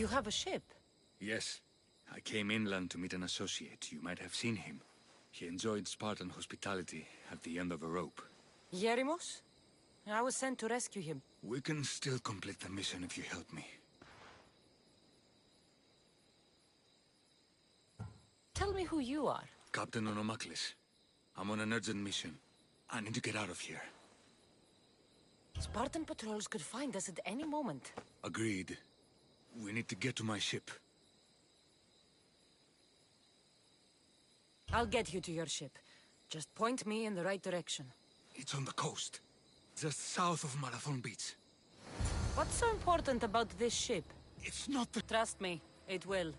You have a ship? Yes. I came inland to meet an associate. You might have seen him. He enjoyed Spartan hospitality at the end of a rope. Yerimos? I was sent to rescue him. We can still complete the mission if you help me. Tell me who you are. Captain Onomaklis. I'm on an urgent mission. I need to get out of here. Spartan patrols could find us at any moment. Agreed. We need to get to my ship. I'll get you to your ship. Just point me in the right direction. It's on the coast. Just south of Marathon Beach. What's so important about this ship? It's not the... Trust me, it will.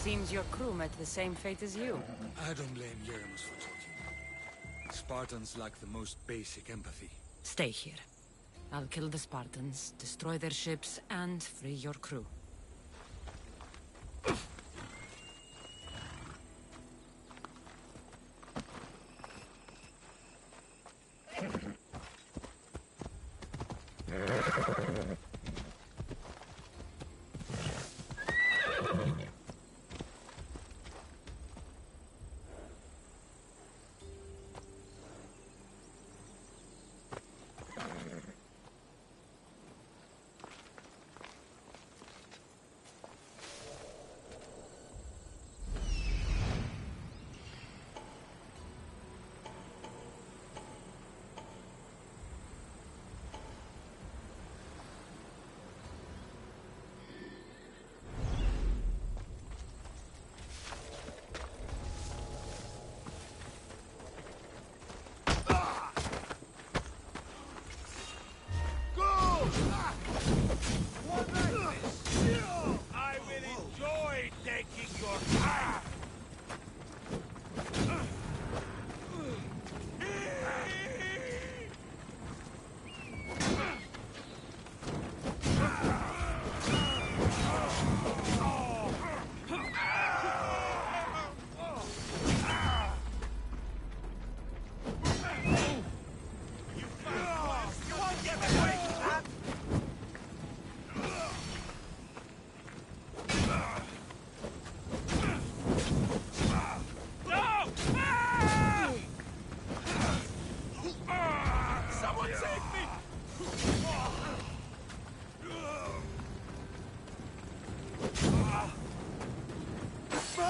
Seems your crew met the same fate as you. I don't blame Yeremus for talking. Spartans lack the most basic empathy. Stay here. I'll kill the Spartans, destroy their ships, and free your crew.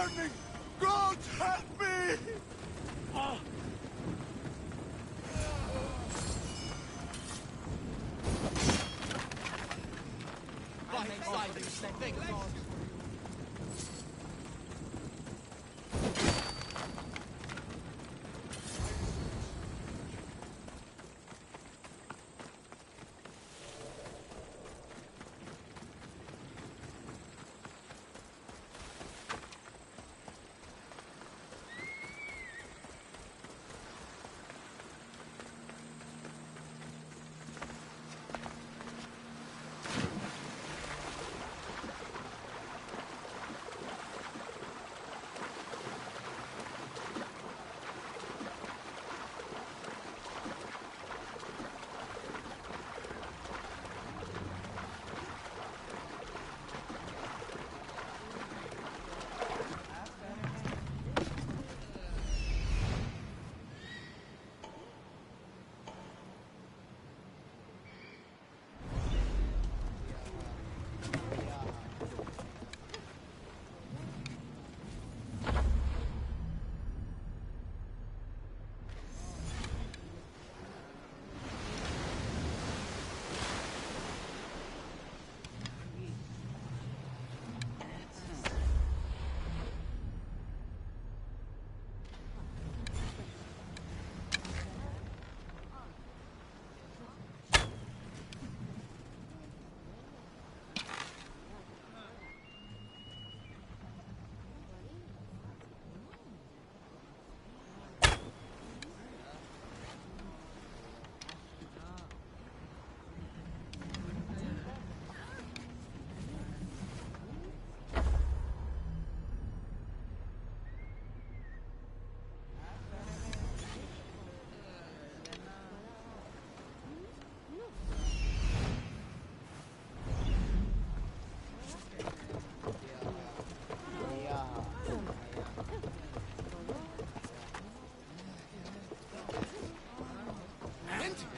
burning! God, help me!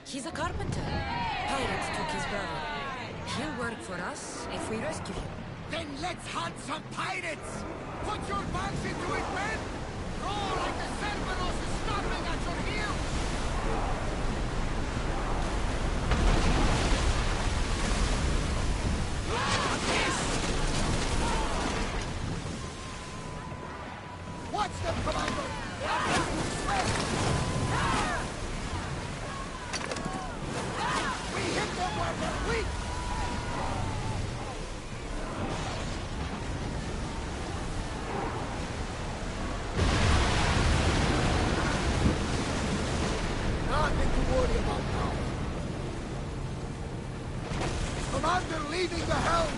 He's a carpenter. Pirates took his brother. He'll work for us if we rescue him. Then let's hunt some pirates! Put your backs into it, men! Roll like the Cerberus is snapping at your heels! Watch them, Commander! We hit them where they're weak! Nothing to worry about now. Commander leading the helm!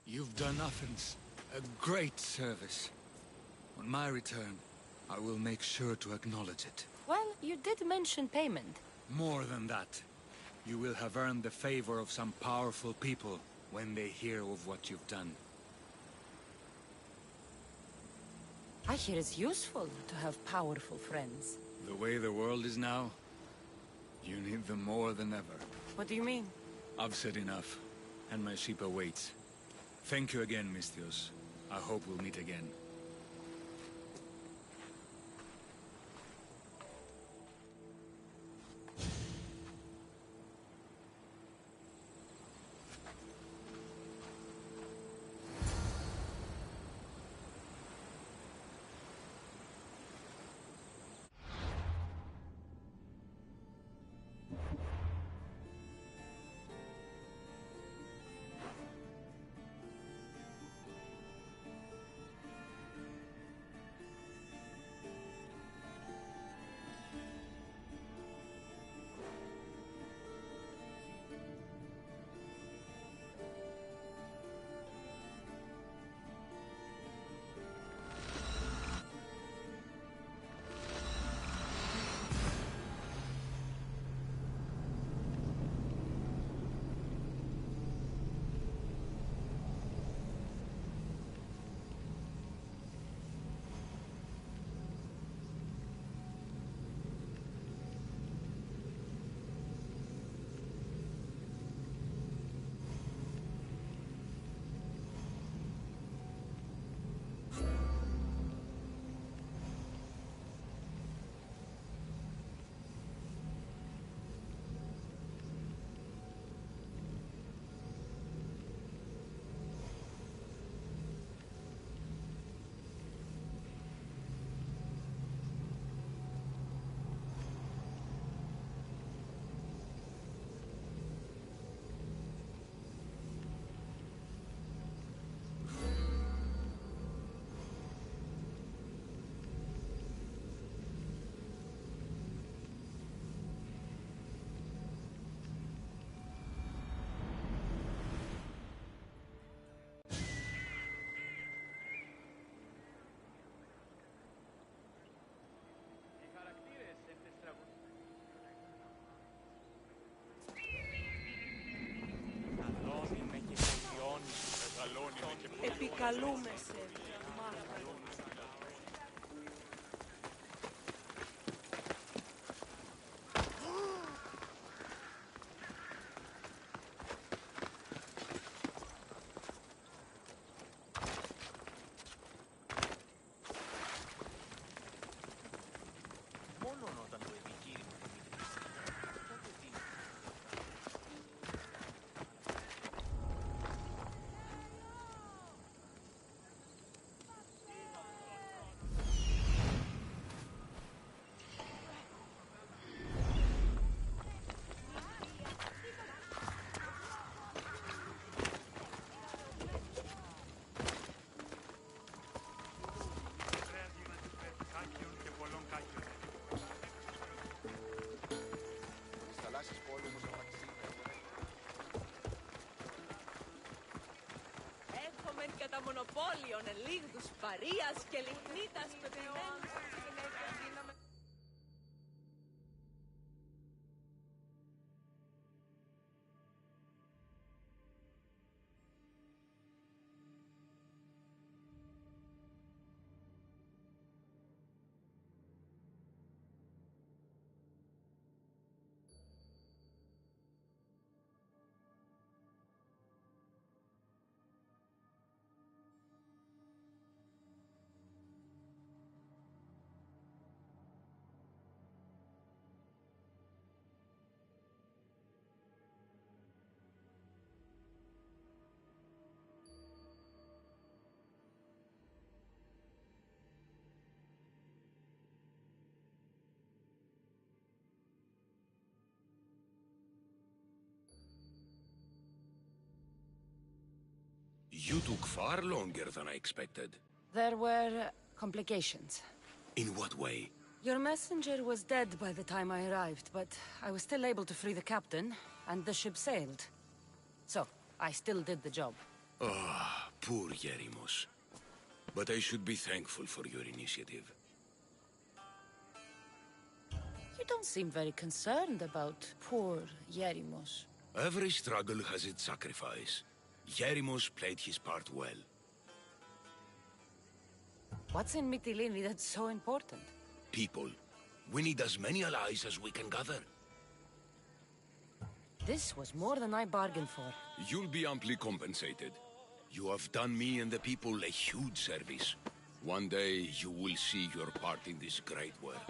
You've done Athens a great service. On my return, I will make sure to acknowledge it. Well, you did mention payment. More than that, you will have earned the favor of some powerful people when they hear of what you've done. I hear it's useful to have powerful friends. The way the world is now, you need them more than ever. What do you mean? I've said enough, and my ship awaits. Thank you again, Misthios. I hope we'll meet again. Καλούμε σε μάχα. Έχομεν κατά μονοπόλιον ελίγδους παρείας και λιχνίτας πεπιμένους. You took far longer than I expected. There were complications. In what way? Your messenger was dead by the time I arrived, but I was still able to free the captain, and the ship sailed. So, I still did the job. Ah, poor Yerimos. But I should be thankful for your initiative. You don't seem very concerned about poor Yerimos. Every struggle has its sacrifice. Yerimos played his part well. What's in Mytilene that's so important? People. We need as many allies as we can gather. This was more than I bargained for. You'll be amply compensated. You have done me and the people a huge service. One day you will see your part in this great work.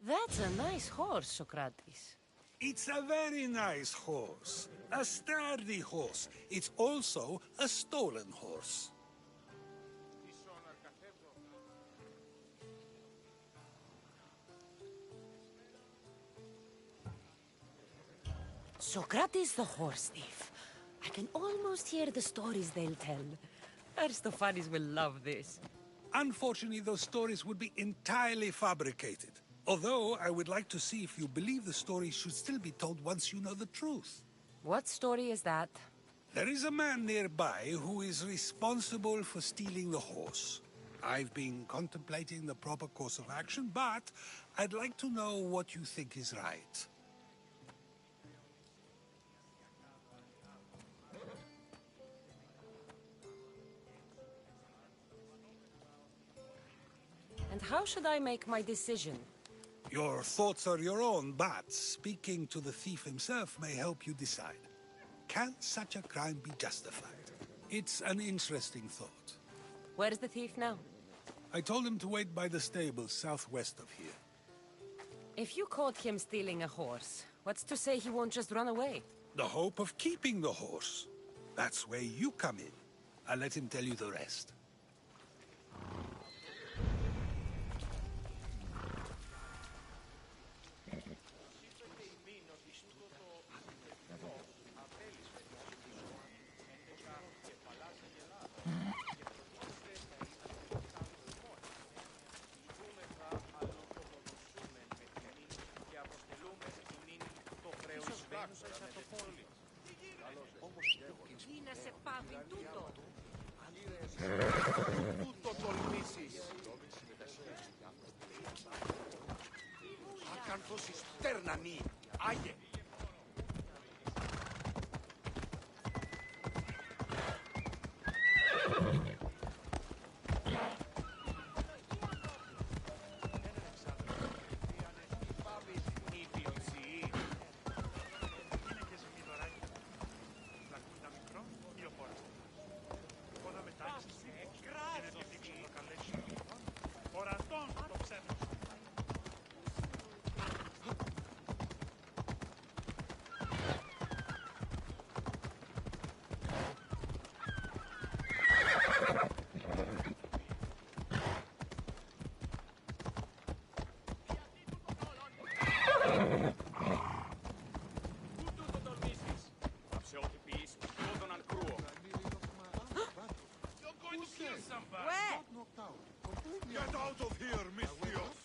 That's a nice horse, Socrates. It's a very nice horse. A sturdy horse. It's also a stolen horse. Socrates the horse thief. I can almost hear the stories they'll tell. Aristophanes will love this. Unfortunately, those stories would be entirely fabricated. Although, I would like to see if you believe the stories should still be told once you know the truth. What story is that? There is a man nearby who is responsible for stealing the horse. I've been contemplating the proper course of action, but I'd like to know what you think is right. And how should I make my decision? Your thoughts are your own, but speaking to the thief himself may help you decide. Can such a crime be justified? It's an interesting thought. Where is the thief now? I told him to wait by the stables southwest of here. If you caught him stealing a horse, what's to say he won't just run away? The hope of keeping the horse. That's where you come in. I'll let him tell you the rest. Τι να σε πάβει τούτο. Τούτο τολμήσεις. Ακάνθος εις τέρνανη. Άγε. Get out of here, Misthios!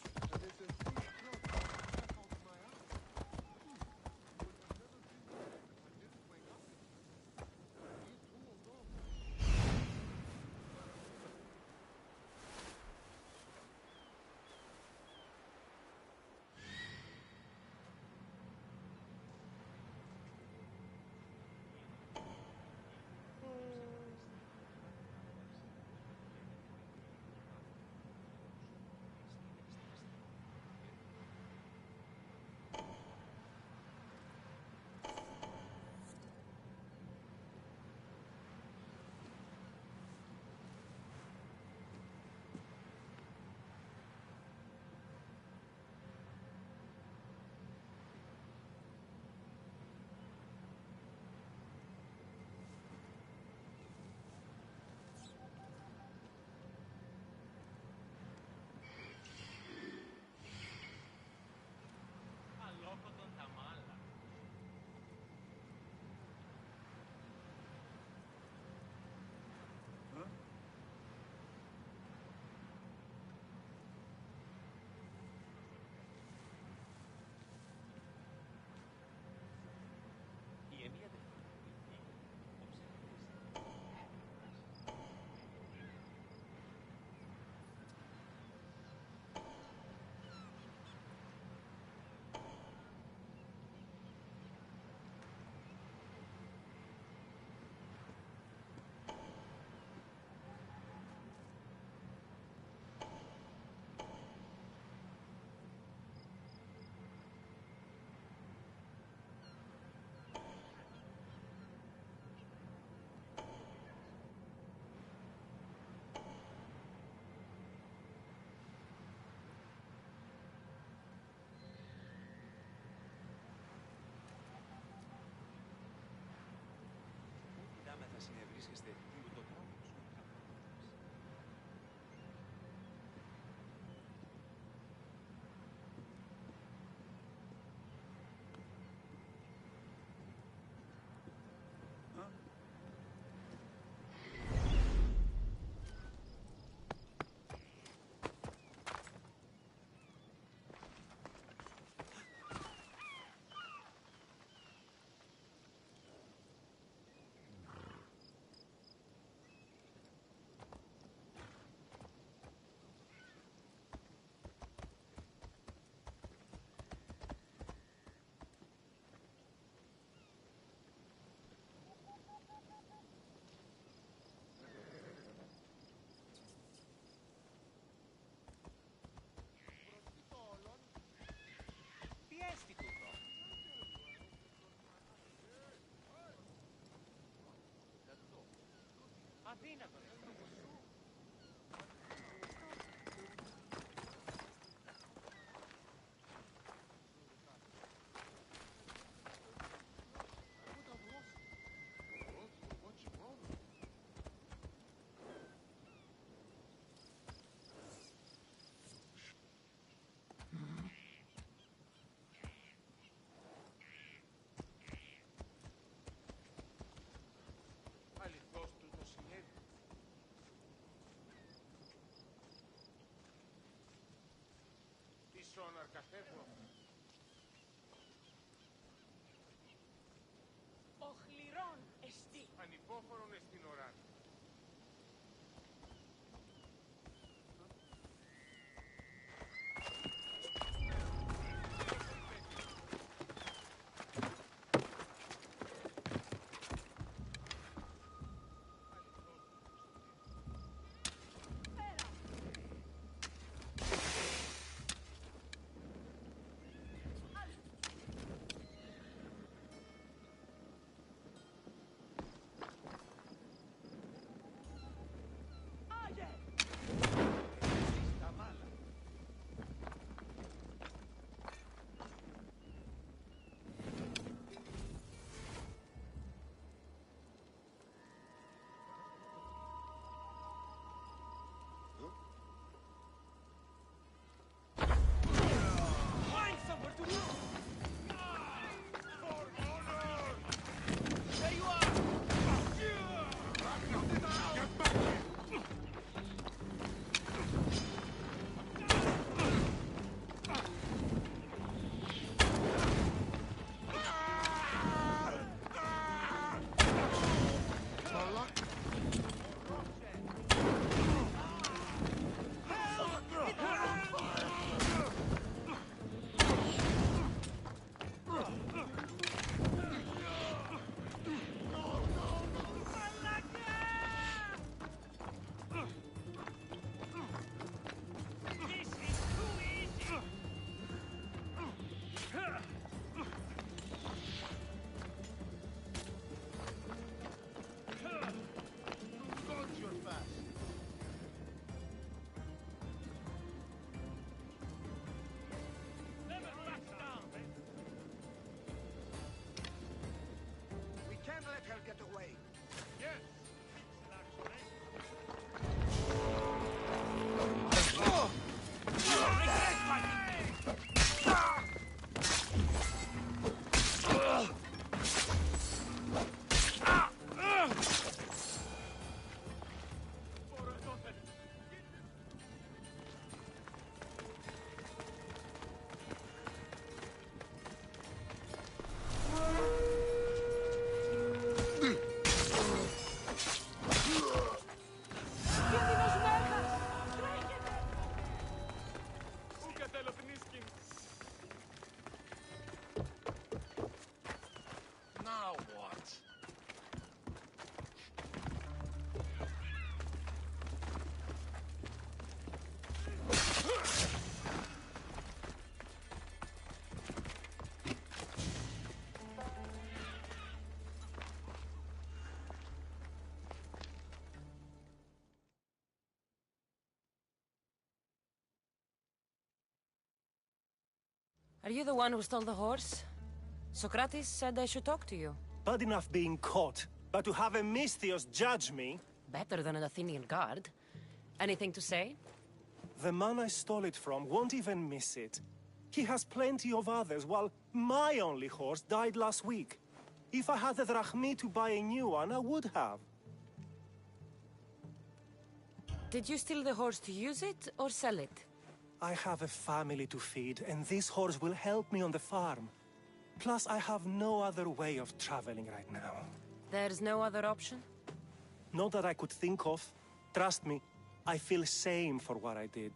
Αδύνατο, ρε, στο κουσού. Αληθώς του το συνέβη. Τι σόναρ καθεύω. Οχληρών εστί. Ανυπόφορον εστιν οράν. Find somewhere to move. There you are. This is too easy. Hold your fast. Never back down. We can't let her get away. Yes. Now what? Are you the one who stole the horse? Socrates said I should talk to you. Bad enough being caught, but to have a Misthios judge me? Better than an Athenian guard. Anything to say? The man I stole it from won't even miss it. He has plenty of others, while my only horse died last week. If I had the drachmi to buy a new one, I would have. Did you steal the horse to use it, or sell it? I have a family to feed, and this horse will help me on the farm. Plus, I have no other way of traveling right now. There's no other option? Not that I could think of. Trust me, I feel shame for what I did.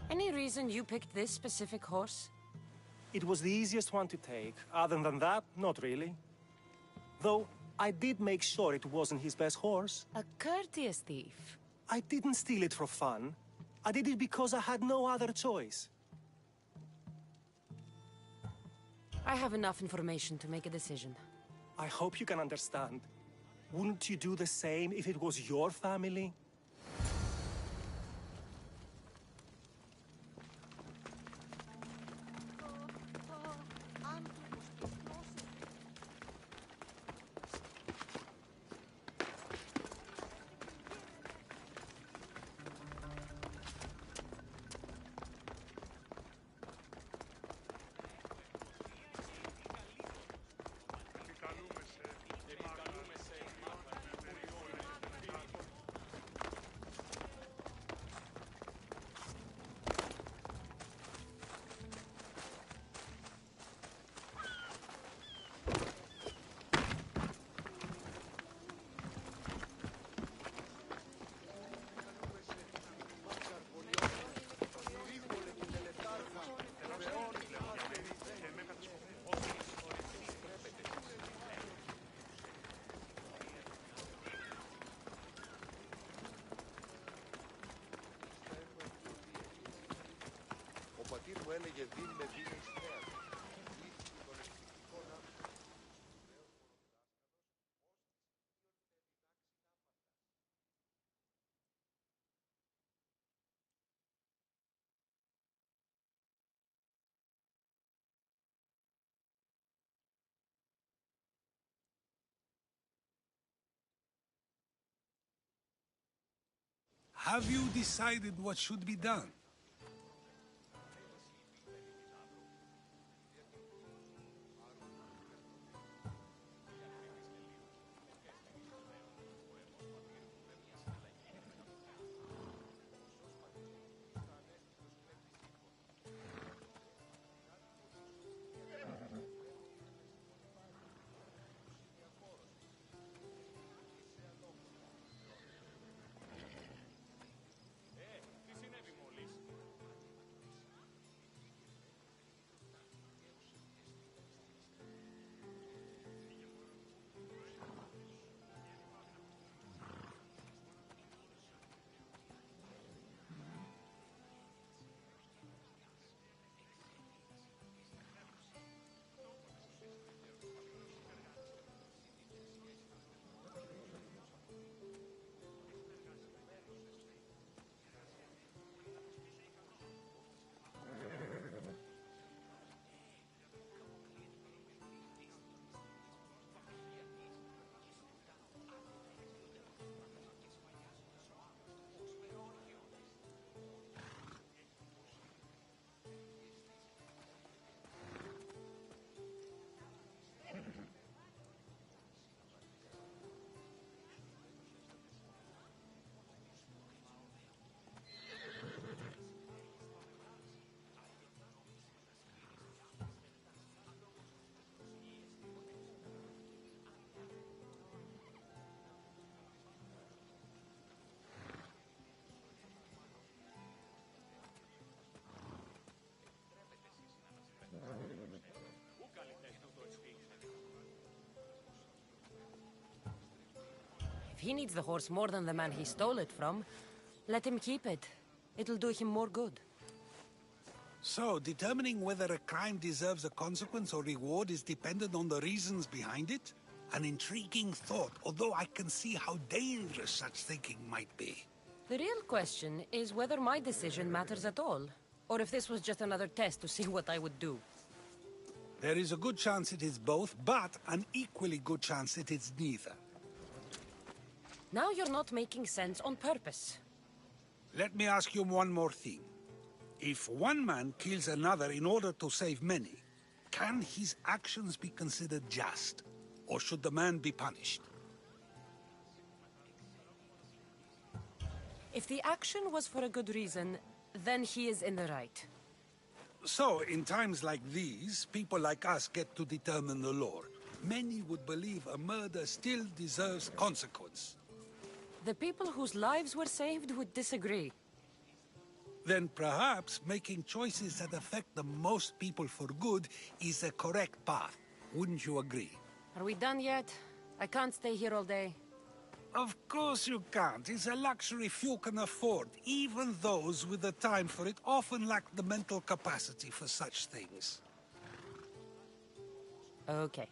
Any reason you picked this specific horse? It was the easiest one to take. Other than that, not really. Though, I did make sure it wasn't his best horse. A courteous thief. I didn't steal it for fun. I did it because I had no other choice. I have enough information to make a decision. I hope you can understand. Wouldn't you do the same if it was your family? πατήρ μου έλεγε δίν με δίνει νέα. Have you decided what should be done? If he needs the horse more than the man he stole it from, let him keep it. It'll do him more good. So, determining whether a crime deserves a consequence or reward is dependent on the reasons behind it? An intriguing thought, although I can see how dangerous such thinking might be. The real question is whether my decision matters at all, or if this was just another test to see what I would do. There is a good chance it is both, but an equally good chance it is neither. Now you're not making sense on purpose. Let me ask you one more thing. If one man kills another in order to save many, can his actions be considered just? Or should the man be punished? If the action was for a good reason, then he is in the right. So, in times like these, people like us get to determine the law. Many would believe a murder still deserves consequence. The people whose lives were saved would disagree. Then perhaps making choices that affect the most people for good is a correct path. Wouldn't you agree? Are we done yet? I can't stay here all day. Of course you can't. It's a luxury few can afford. Even those with the time for it often lack the mental capacity for such things. Okay.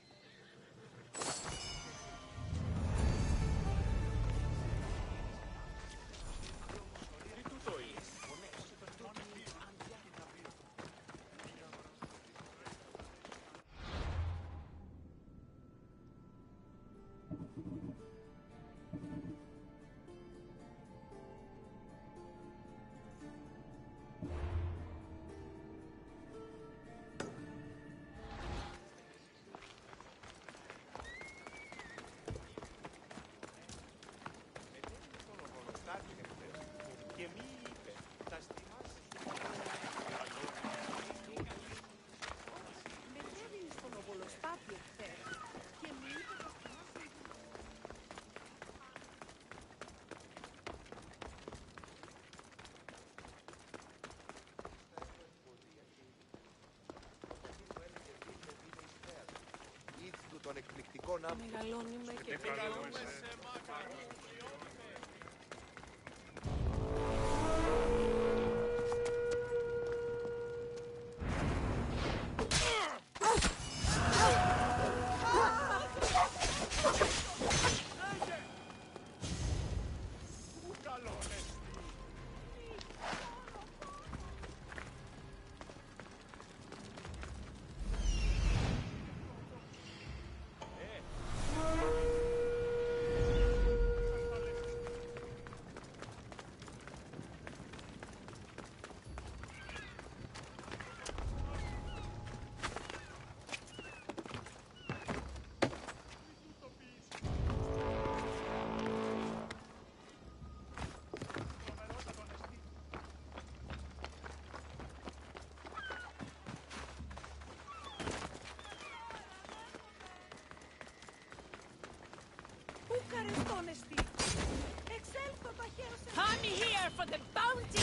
να... Μεγαλώνει με και τελειώνει. I'm here for the bounty!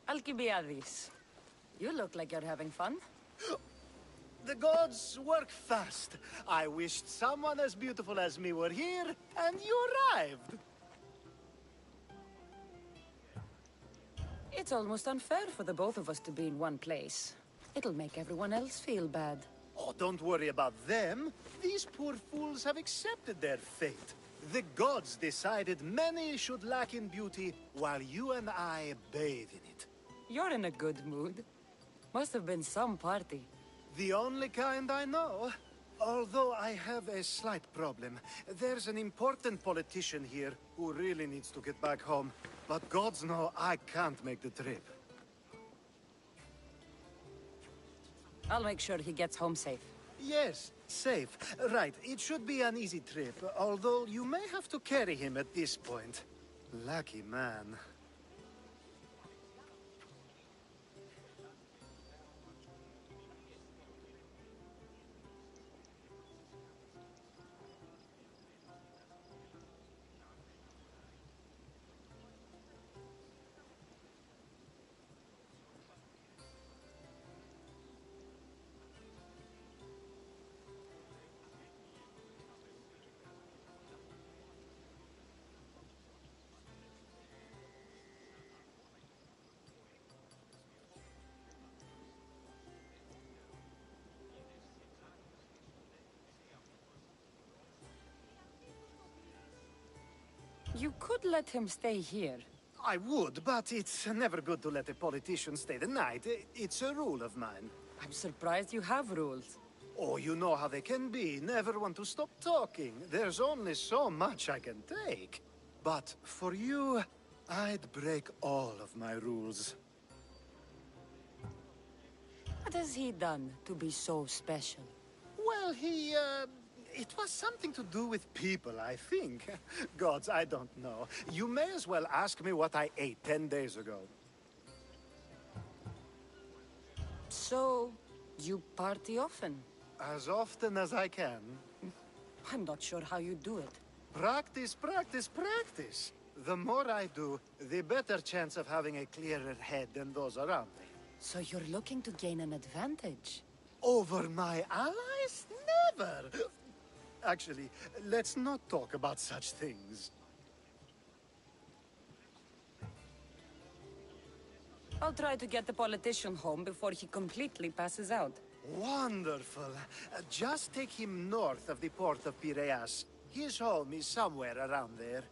Alcibiades, you look like you're having fun. The gods work fast. I wished someone as beautiful as me were here, and you arrived. It's almost unfair for the both of us to be in one place. It'll make everyone else feel bad. Oh, don't worry about them. These poor fools have accepted their fate. The gods decided many should lack in beauty, while you and I bathe in it. You're in a good mood. Must have been some party. The only kind I know. Although I have a slight problem. There's an important politician here who really needs to get back home. But gods know I can't make the trip. I'll make sure he gets home safe. Yes, safe. Right, it should be an easy trip, although you may have to carry him at this point. Lucky man. You could let him stay here. I would, but it's never good to let a politician stay the night. It's a rule of mine. I'm surprised you have rules. Oh, you know how they can be. Never want to stop talking. There's only so much I can take. But for you, I'd break all of my rules. What has he done to be so special? Well, it was something to do with people, I think. Gods, I don't know. You may as well ask me what I ate 10 days ago. So, you party often? As often as I can. I'm not sure how you do it. Practice, practice, practice. The more I do, the better chance of having a clearer head than those around me. So you're looking to gain an advantage? Over my allies? Never! Actually, let's not talk about such things. I'll try to get the politician home before he completely passes out. Wonderful. Just take him north of the port of Piraeus. His home is somewhere around there.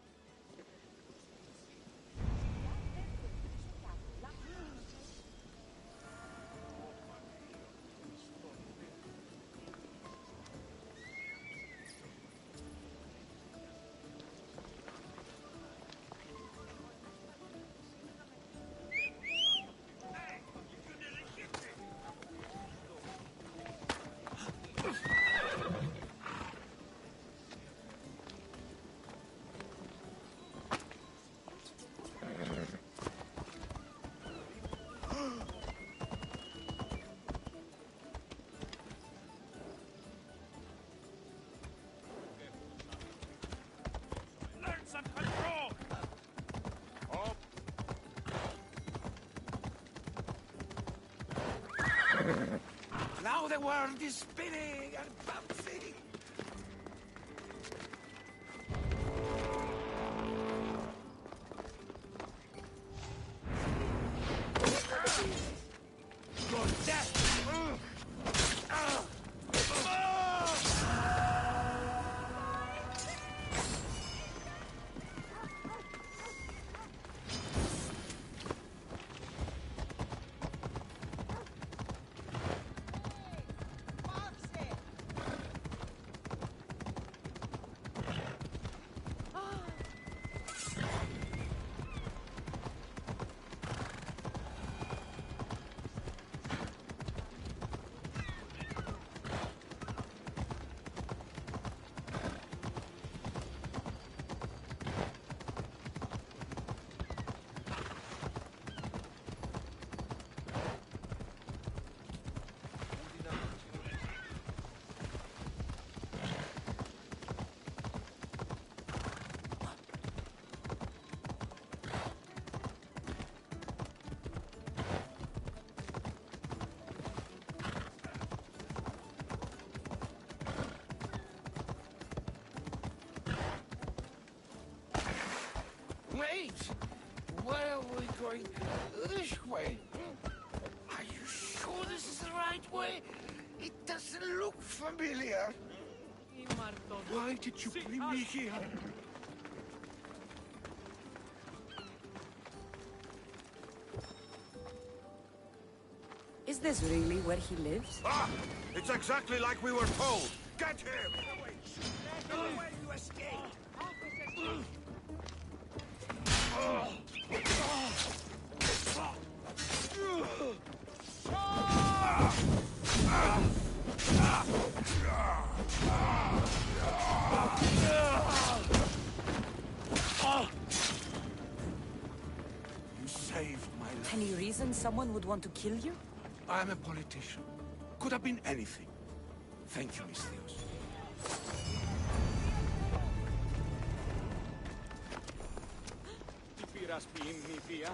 the world is spinning and bouncing. Your death! Wait! Why are we going this way? Are you sure this is the right way? It doesn't look familiar. Why did you bring me here? Is this really where he lives? Ah! It's exactly like we were told! Get him! No way you escape! You saved my life. Any reason someone would want to kill you? I'm a politician. Could have been anything. Thank you, Miss Theos. Τι πήρας ποιήν νηδία?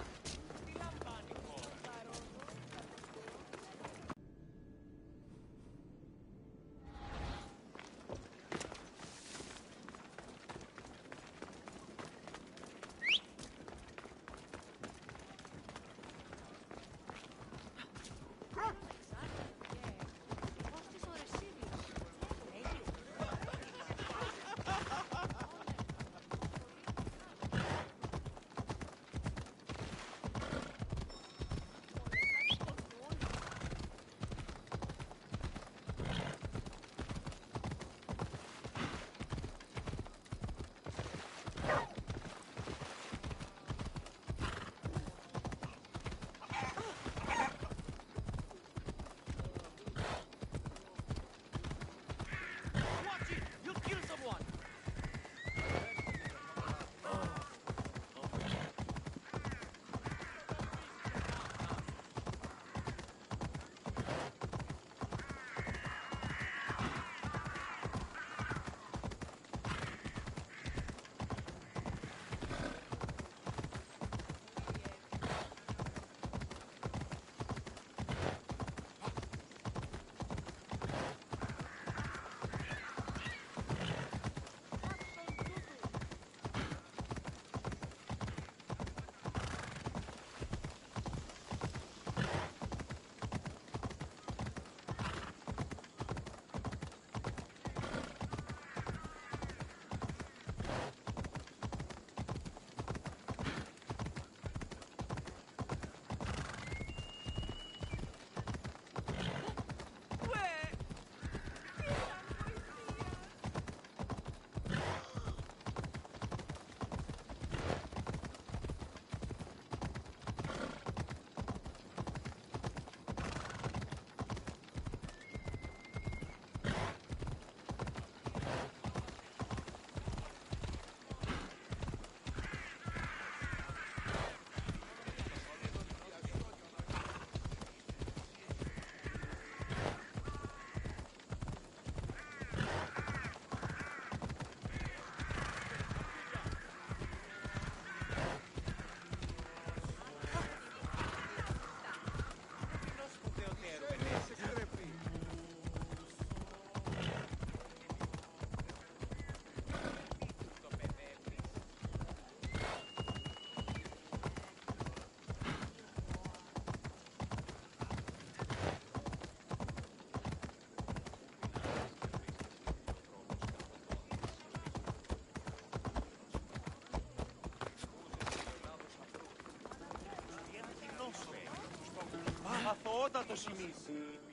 θα το σημείς.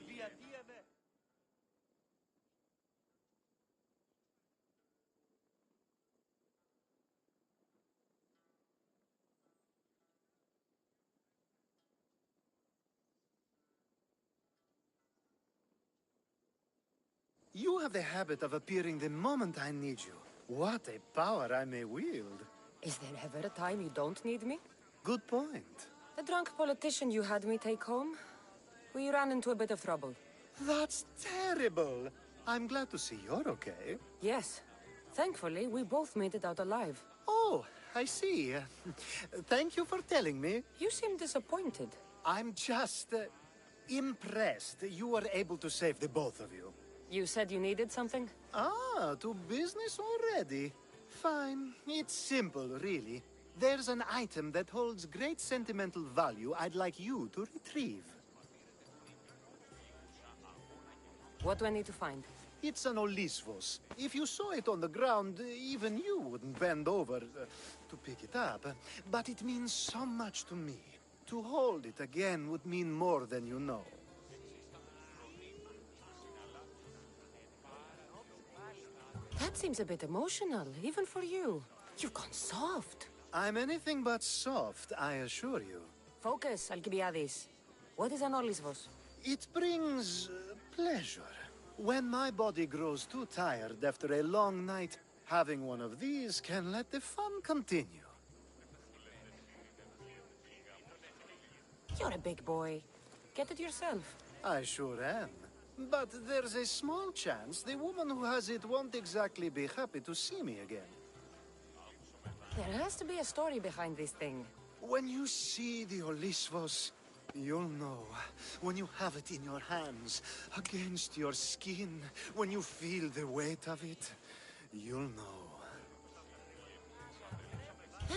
Διατίευε. You have the habit of appearing the moment I need you. What a power I may wield. Is there ever a time you don't need me? Good point. The drunk politician you had me take home? We ran into a bit of trouble. That's terrible. I'm glad to see you're okay. Yes. Thankfully, we both made it out alive. Oh, I see. Thank you for telling me. You seem disappointed. I'm just impressed you were able to save the both of you. You said you needed something? Ah, to business already. Fine. It's simple, really. There's an item that holds great sentimental value I'd like you to retrieve. What do I need to find? It's an Olisvos. If you saw it on the ground, even you wouldn't bend over to pick it up. But it means so much to me. To hold it again would mean more than you know. That seems a bit emotional, even for you. You've gone soft. I'm anything but soft, I assure you. Focus, Alcibiades. What is an Olisvos? It brings pleasure. When my body grows too tired after a long night, having one of these can let the fun continue. You're a big boy. Get it yourself. I sure am. But there's a small chance the woman who has it won't exactly be happy to see me again. There has to be a story behind this thing. When you see the Olisvos, you'll know. When you have it in your hands, against your skin, when you feel the weight of it, you'll know.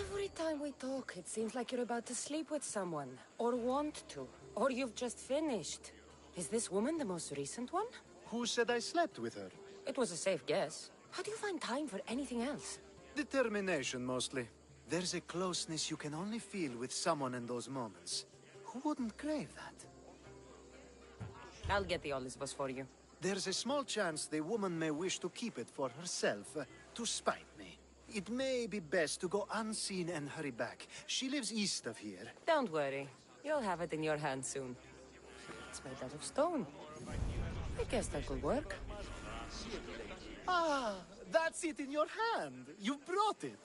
Every time we talk, it seems like you're about to sleep with someone. Or want to. Or you've just finished. Is this woman the most recent one? Who said I slept with her? It was a safe guess. How do you find time for anything else? Determination, mostly. There's a closeness you can only feel with someone in those moments. Who wouldn't crave that? I'll get the Olisvos for you. There's a small chance the woman may wish to keep it for herself, to spite me. It may be best to go unseen and hurry back. She lives east of here. Don't worry. You'll have it in your hand soon. It's made out of stone. I guess that could work. Ah, that's it in your hand. You brought it.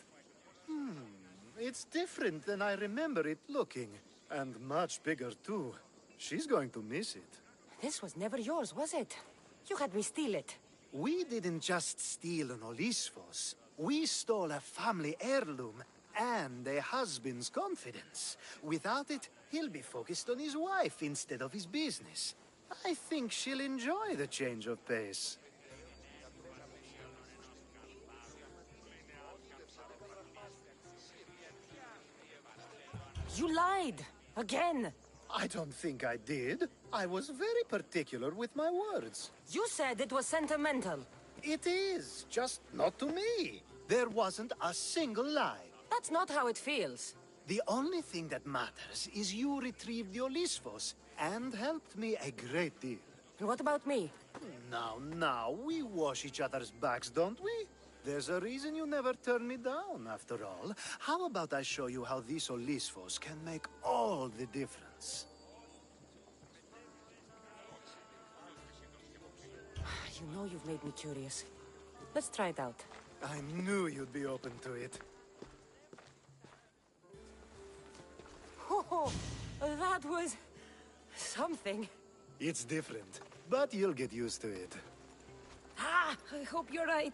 It's different than I remember it looking. And much bigger, too. She's going to miss it. This was never yours, was it? You had me steal it. We didn't just steal an Olisvos. We stole a family heirloom and a husband's confidence. Without it, he'll be focused on his wife instead of his business. I think she'll enjoy the change of pace. You lied! Again! I don't think I did. I was very particular with my words. You said it was sentimental. It is, just not to me. There wasn't a single lie. That's not how it feels. The only thing that matters is you retrieved the Olisvos and helped me a great deal. And what about me? Now, we wash each other's backs, don't we? There's a reason you never turn me down, after all. How about I show you how these Olisvos can make all the difference? You know you've made me curious. Let's try it out. I knew you'd be open to it. Oh, that was... something. It's different, but you'll get used to it. Ah, I hope you're right.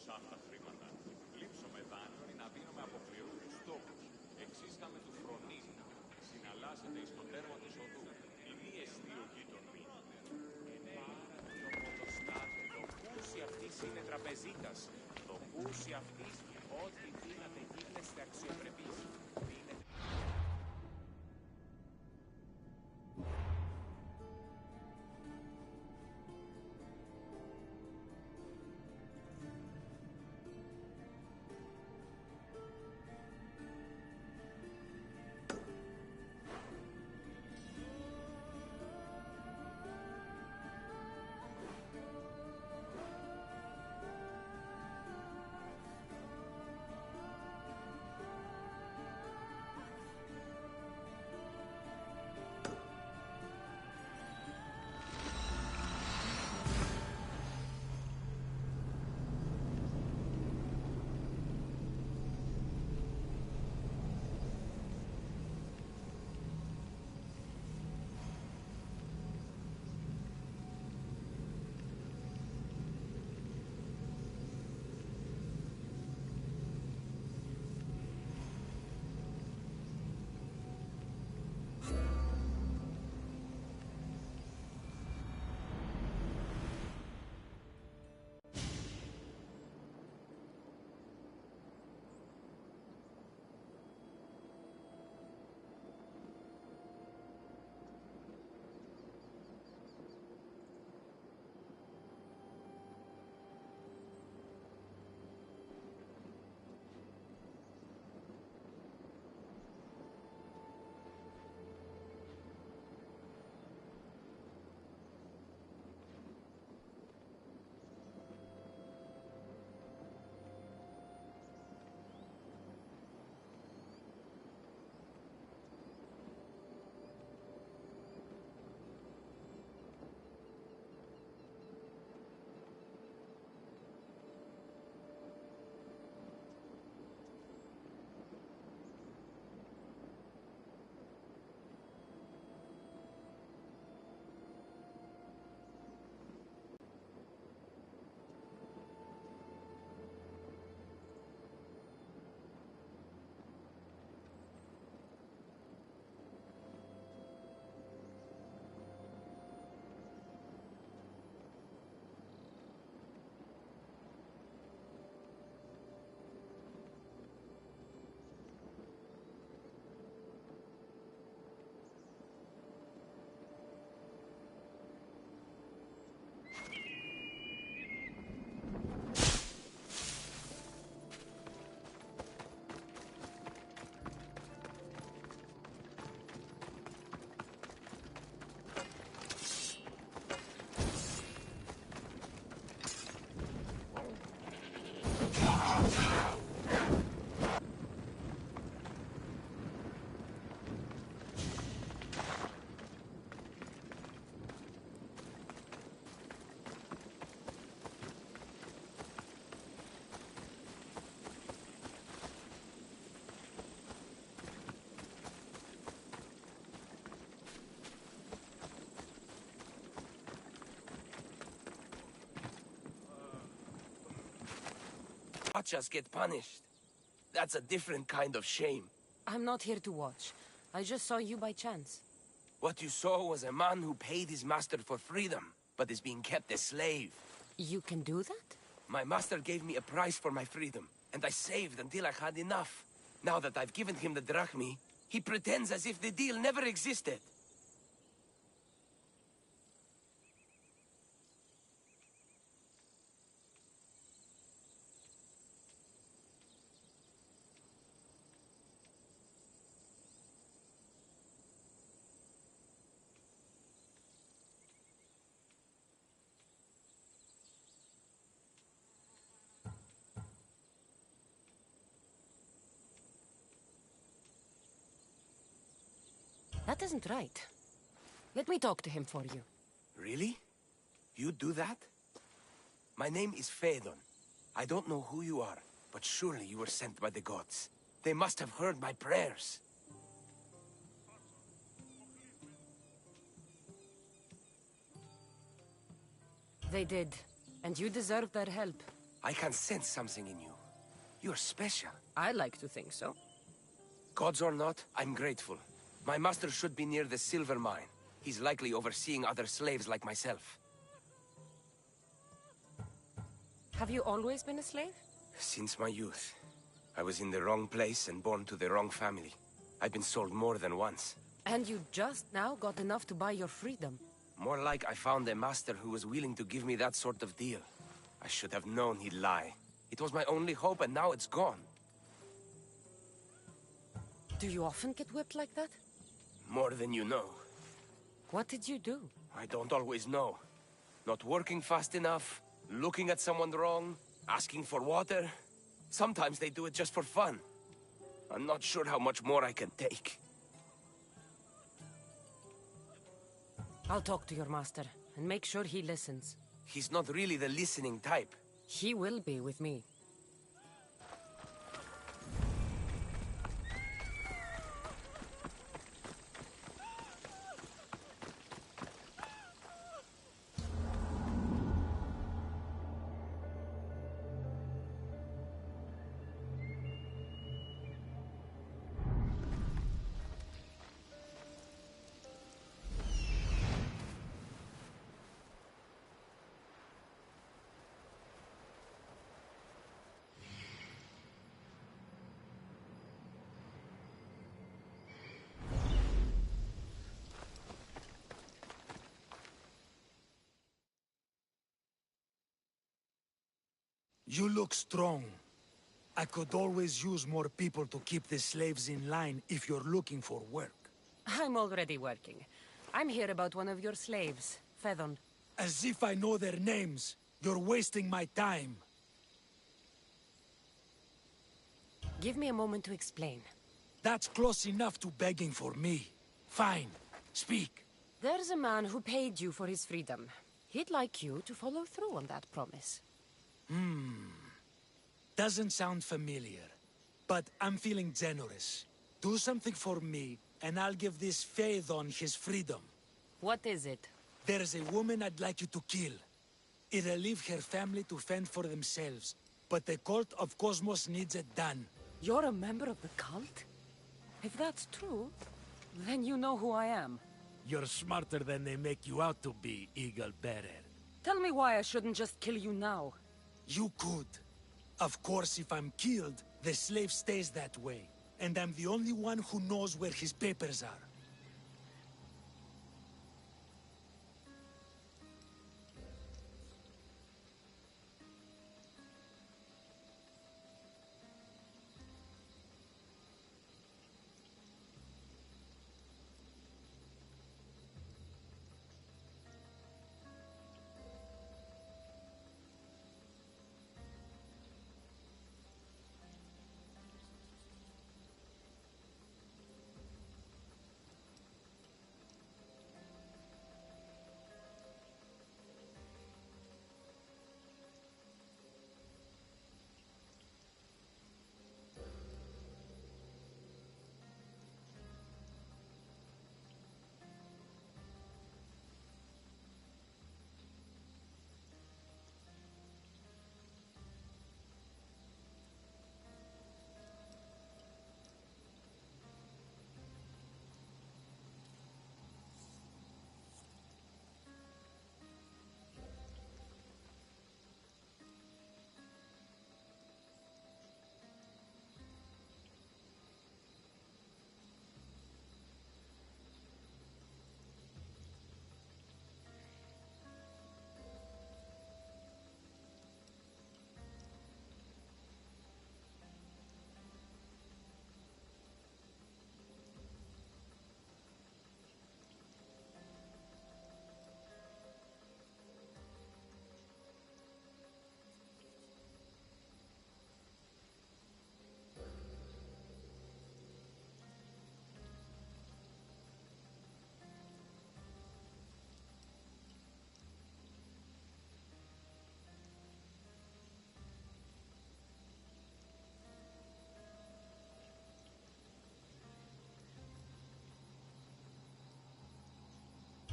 Σαν τα χρήματα, λείψαμε δάνειο να δίνουμε αποκλειωτούς στόχους. Εξίσχαμε του φρονήν. Συναλλάσσεται εις το τέρμα της οδού. Η μη εστί ο γείτον μη. Πάρα πιο ποδοστάτε. Το κούσι αυτής είναι τραπεζίτας. Το κούσι αυτής ό,τι δύναται γίγνεστε αξιοπρεπείς. Watch us get punished. That's a different kind of shame. I'm not here to watch. I just saw you by chance. What you saw was a man who paid his master for freedom, but is being kept a slave. You can do that? My master gave me a price for my freedom, and I saved until I had enough. Now that I've given him the drachmi, he pretends as if the deal never existed. That isn't right. Let me talk to him for you. Really? You do that? My name is Phaedon. I don't know who you are, but surely you were sent by the gods. They must have heard my prayers. They did, and you deserve their help. I can sense something in you. You're special. I like to think so. Gods or not, I'm grateful. My master should be near the silver mine. He's likely overseeing other slaves like myself. Have you always been a slave? Since my youth. I was in the wrong place and born to the wrong family. I've been sold more than once. And you just now got enough to buy your freedom. More like I found a master who was willing to give me that sort of deal. I should have known he'd lie. It was my only hope, and now it's gone. Do you often get whipped like that? More than you know. What did you do? I don't always know. Not working fast enough, looking at someone wrong, asking for water. Sometimes they do it just for fun. I'm not sure how much more I can take. I'll talk to your master, and make sure he listens. He's not really the listening type. He will be with me. You look strong. I could always use more people to keep the slaves in line if you're looking for work. I'm already working. I'm here about one of your slaves, Fedon. As if I know their names. You're wasting my time. Give me a moment to explain. That's close enough to begging for me. Fine. Speak. There's a man who paid you for his freedom. He'd like you to follow through on that promise. Doesn't sound familiar. But I'm feeling generous. Do something for me, and I'll give this Phaethon his freedom. What is it? There's a woman I'd like you to kill. It'll leave her family to fend for themselves. But the cult of Cosmos needs it done. You're a member of the cult? If that's true, then you know who I am. You're smarter than they make you out to be, Eagle Bearer. Tell me why I shouldn't just kill you now. You could. Of course, if I'm killed, the slave stays that way. And I'm the only one who knows where his papers are.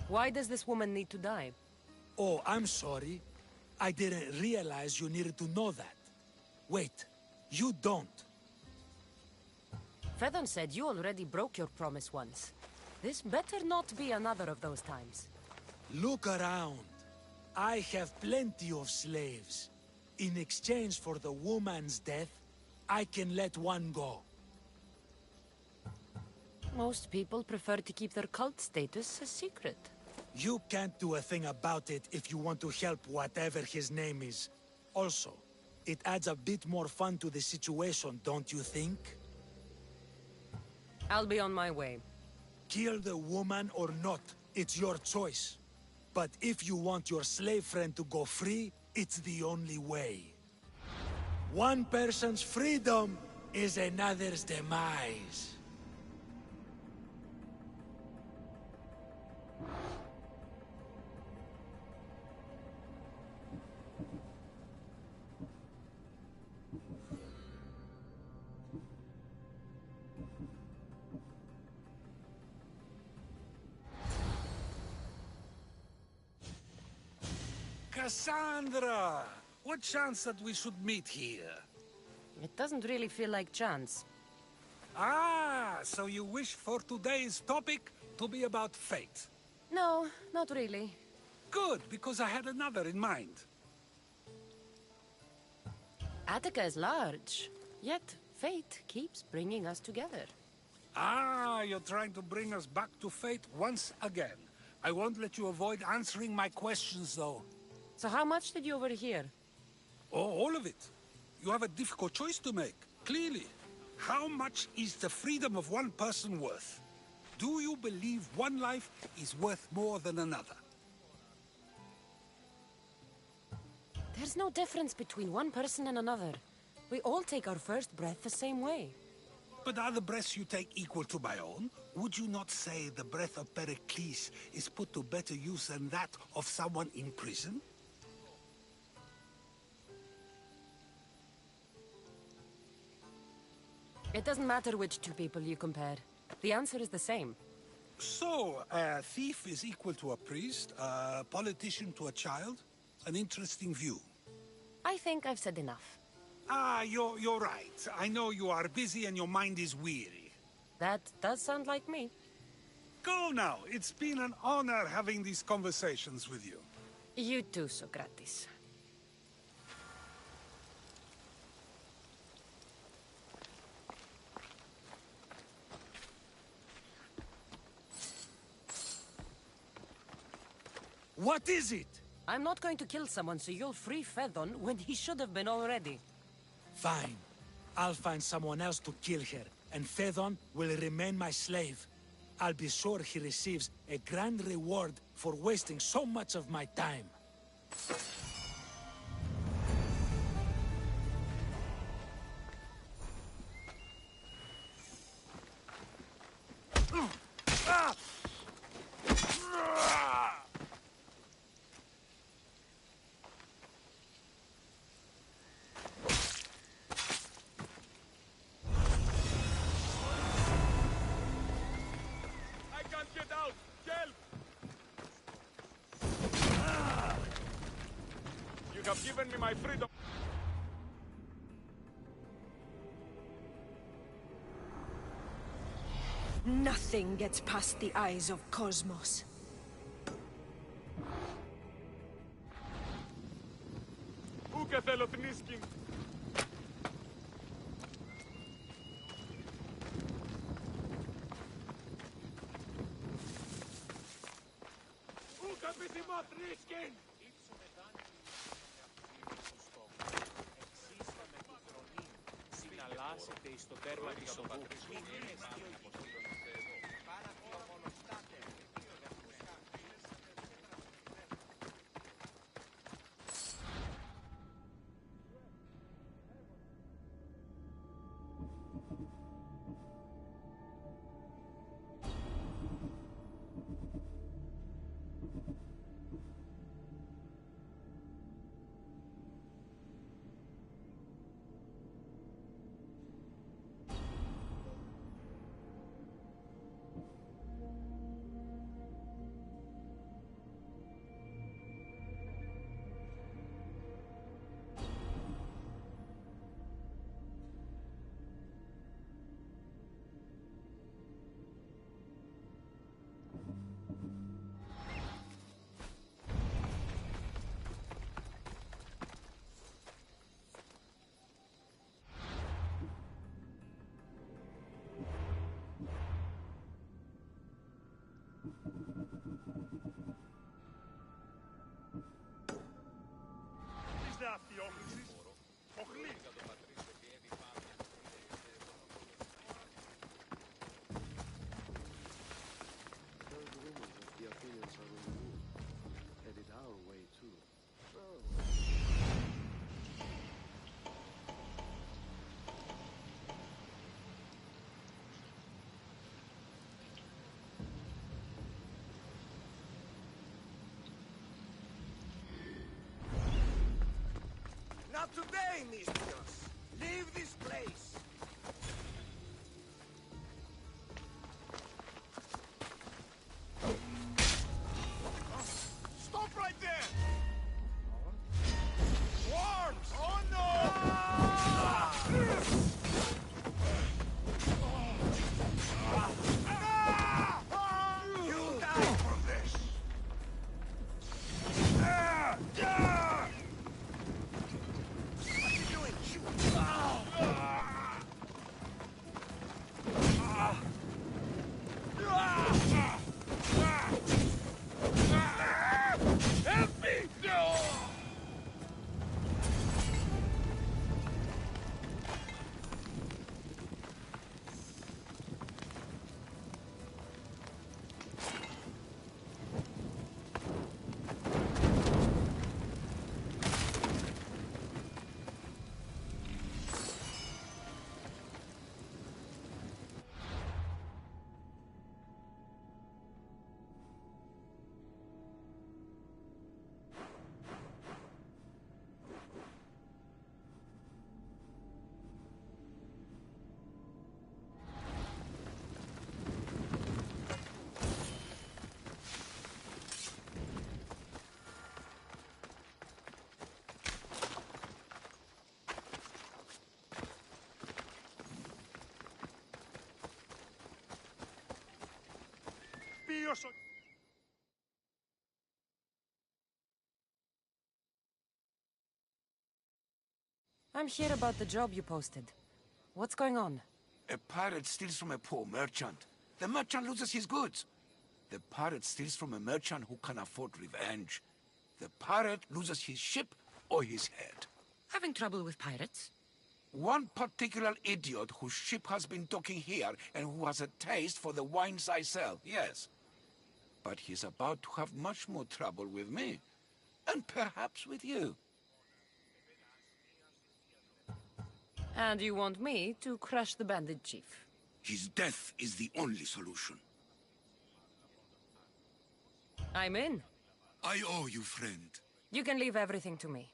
Why does this woman need to die? Oh, I'm sorry. I didn't realize you needed to know that. Wait, you don't. Fedon said you already broke your promise once. This better not be another of those times. Look around. I have plenty of slaves. In exchange for the woman's death, I can let one go. Most people prefer to keep their cult status a secret. You can't do a thing about it if you want to help whatever his name is. Also, it adds a bit more fun to the situation, don't you think? I'll be on my way. Kill the woman or not, it's your choice. But if you want your slave friend to go free, it's the only way. One person's freedom is another's demise. Cassandra! What chance that we should meet here? It doesn't really feel like chance. Ah, so you wish for today's topic to be about fate? No, not really. Good, because I had another in mind. Attica is large, yet fate keeps bringing us together. Ah, you're trying to bring us back to fate once again. I won't let you avoid answering my questions, though. So how much did you overhear? Oh, all of it. You have a difficult choice to make, clearly. How much is the freedom of one person worth? Do you believe one life is worth more than another? There's no difference between one person and another. We all take our first breath the same way. But are the breaths you take equal to my own? Would you not say the breath of Pericles is put to better use than that of someone in prison? It doesn't matter which two people you compare. The answer is the same. So, a thief is equal to a priest, a politician to a child? An interesting view. I think I've said enough. Ah, you're right. I know you are busy and your mind is weary. That does sound like me. Go now. It's been an honor having these conversations with you. You too, Socrates. What is it? I'm not going to kill someone so you'll free Fedon when he should have been already. Fine. I'll find someone else to kill her, and Fedon will remain my slave. I'll be sure he receives a grand reward for wasting so much of my time. You have given me my freedom. Nothing gets past the eyes of Cosmos. Ούκε θέλω θνίσκην. Ούκε επιθυμώ θνίσκην. Συναλλάσσετε εις το τέρμα της οδού. Heard rumors that the Athenians are on the move. Headed our way, too. So... Not today, Mistress! Leave this place! Stop right there! Worms! Oh no! You die for this! What are you doing? Shoot! Help me! No! I'm here about the job you posted. What's going on? A pirate steals from a poor merchant. The merchant loses his goods. The pirate steals from a merchant who can afford revenge. The pirate loses his ship or his head. Having trouble with pirates? One particular idiot whose ship has been docking here and who has a taste for the wines I sell, yes. But he's about to have much more trouble with me. And perhaps with you. And you want me to crush the bandit chief? His death is the only solution. I'm in. I owe you, friend. You can leave everything to me.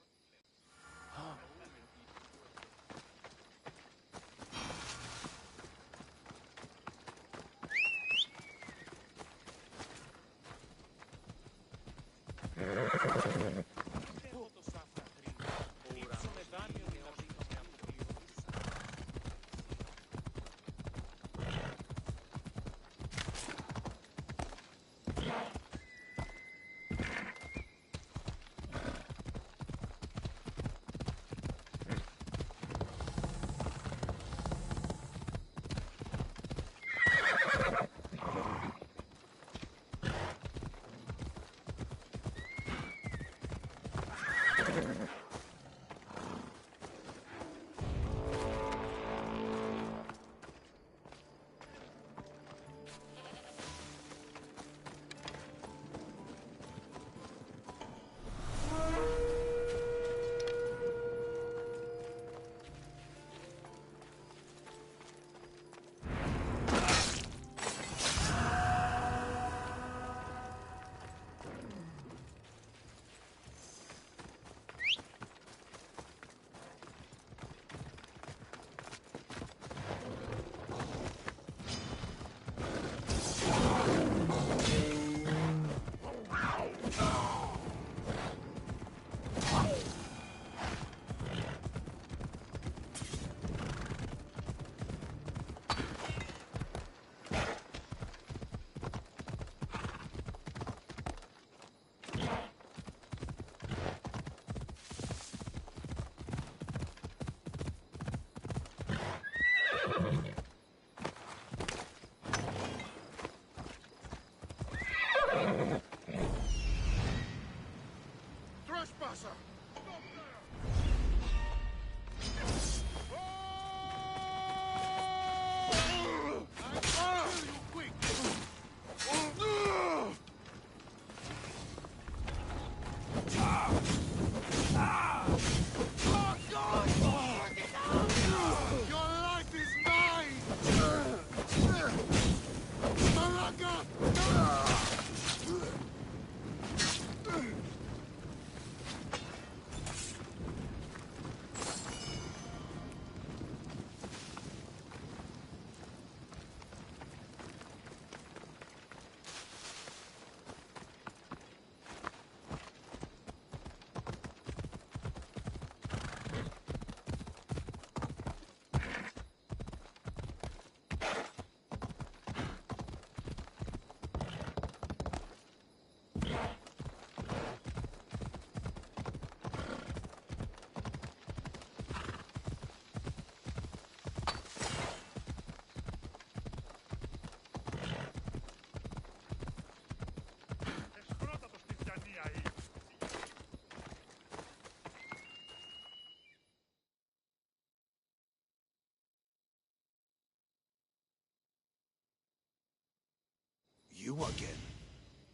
you again.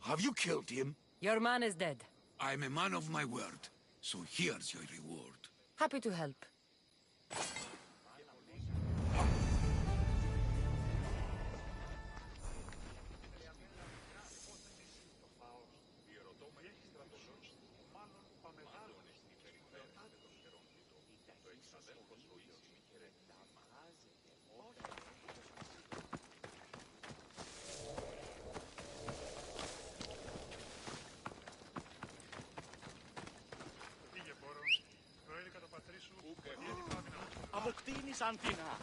Have you killed him? Your man is dead. I'm a man of my word, so here's your reward. Happy to help. Αποκτήνεις Ανθήνα.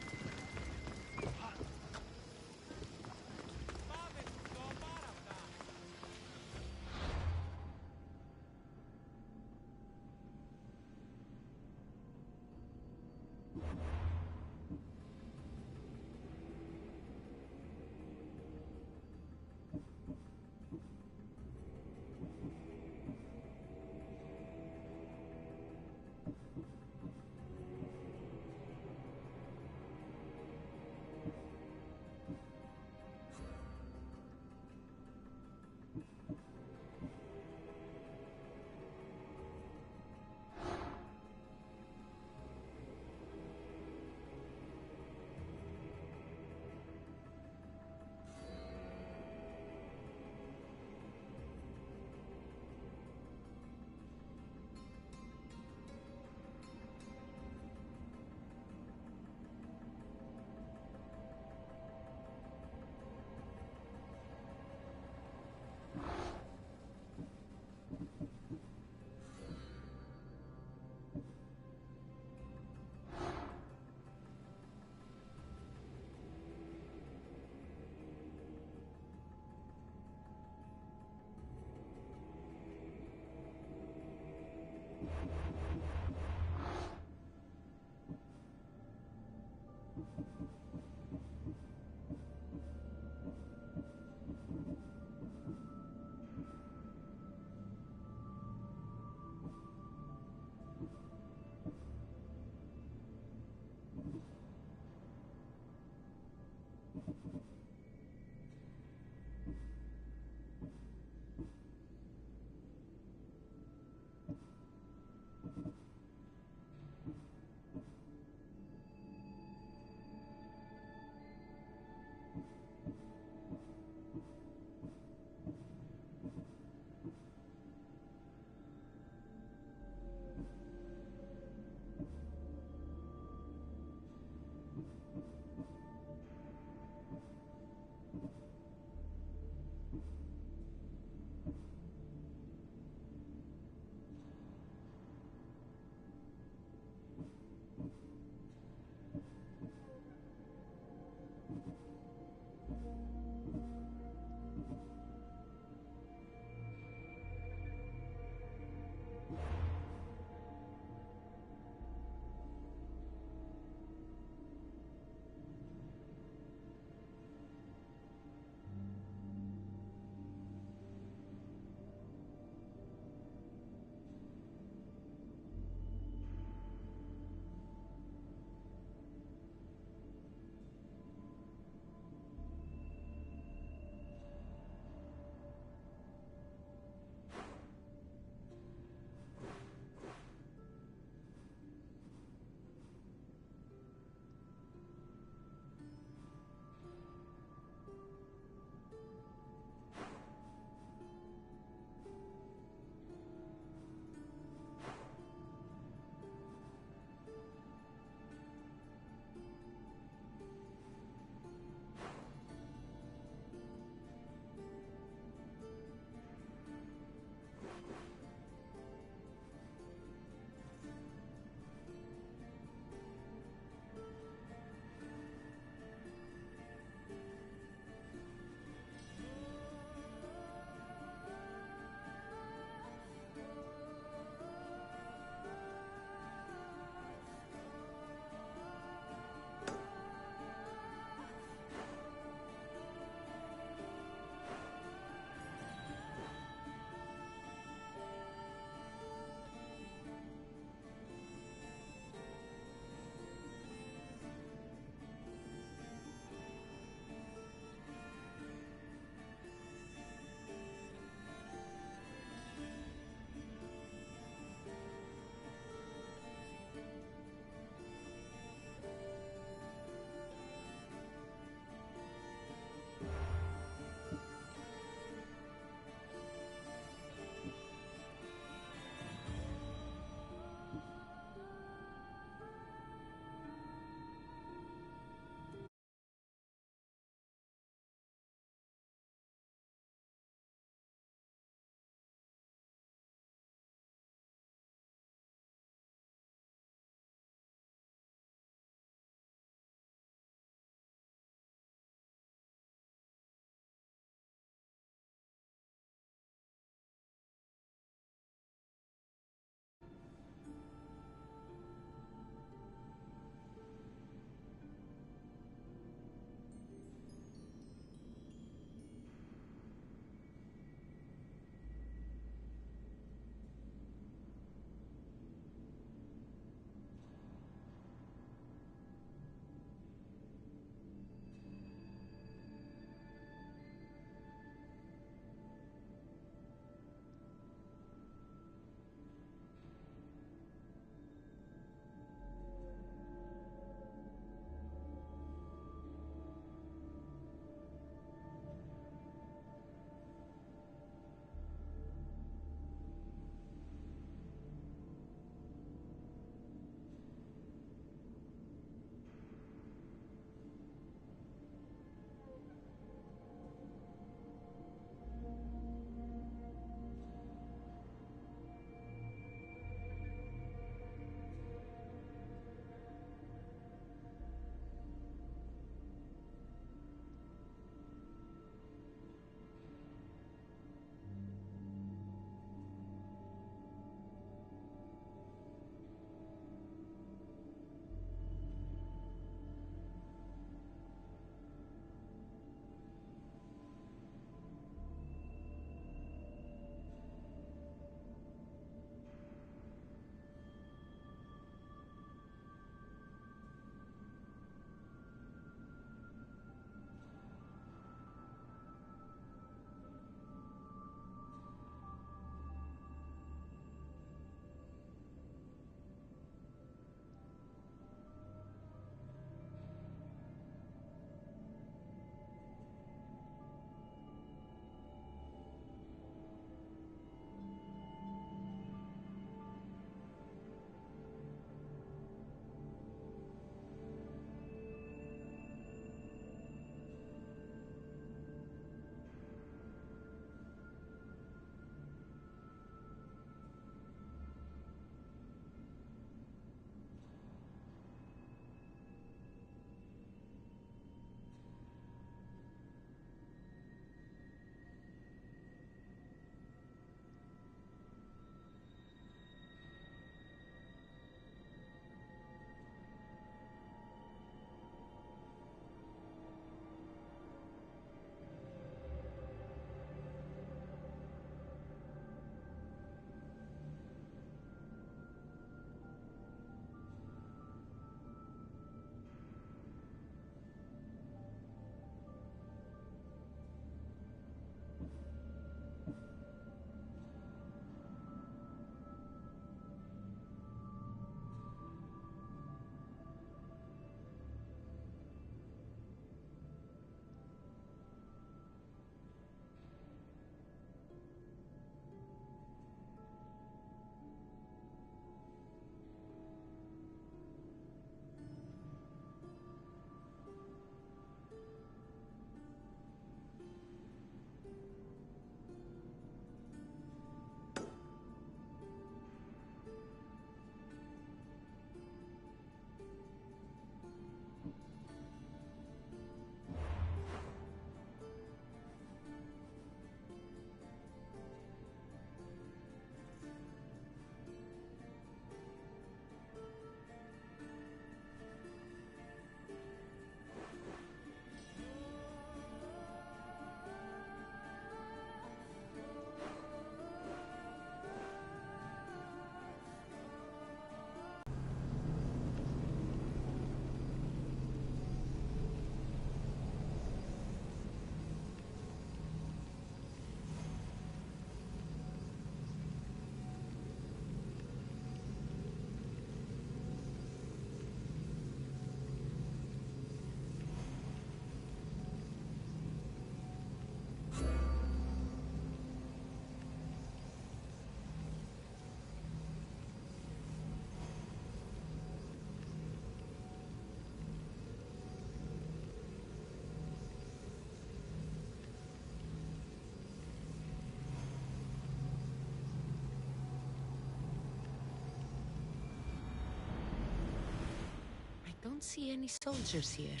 Don't see any soldiers here.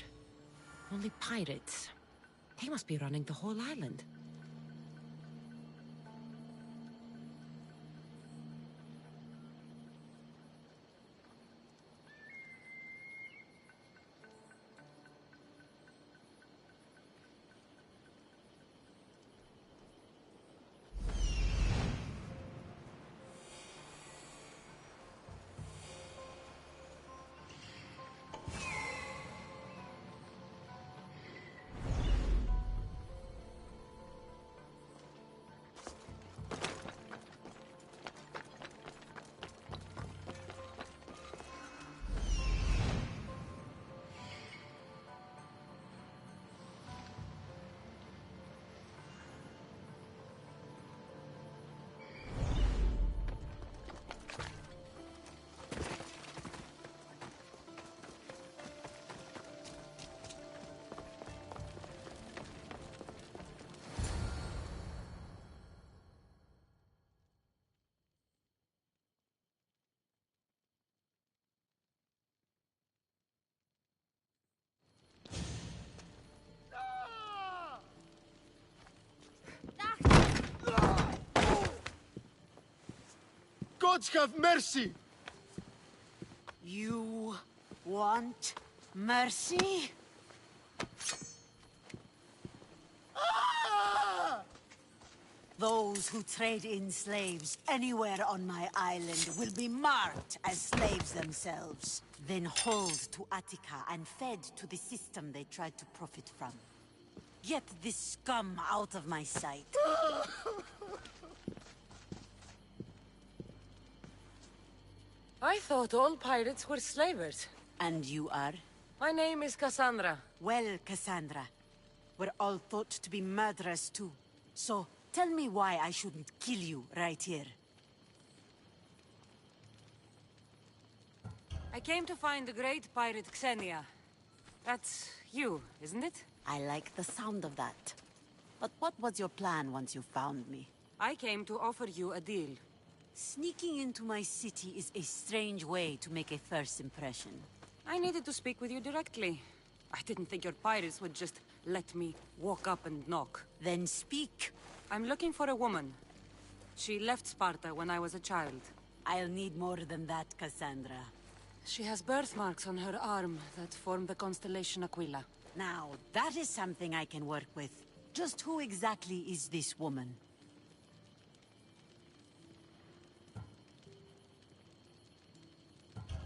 Only pirates. They must be running the whole island. Gods have mercy! You want mercy? Those who trade in slaves anywhere on my island will be marked as slaves themselves, then hauled to Attica and fed to the system they tried to profit from. Get this scum out of my sight. I thought all pirates were slavers. And you are? My name is Cassandra. Well, Cassandra, we're all thought to be murderers too. So, tell me why I shouldn't kill you right here. I came to find the great pirate Xenia. That's you, isn't it? I like the sound of that. But what was your plan once you found me? I came to offer you a deal. Sneaking into my city is a strange way to make a first impression. I needed to speak with you directly. I didn't think your pirates would just let me walk up and knock. Then speak. I'm looking for a woman. She left Sparta when I was a child. I'll need more than that, Cassandra. She has birthmarks on her arm that form the constellation Aquila. Now, that is something I can work with. Just who exactly is this woman?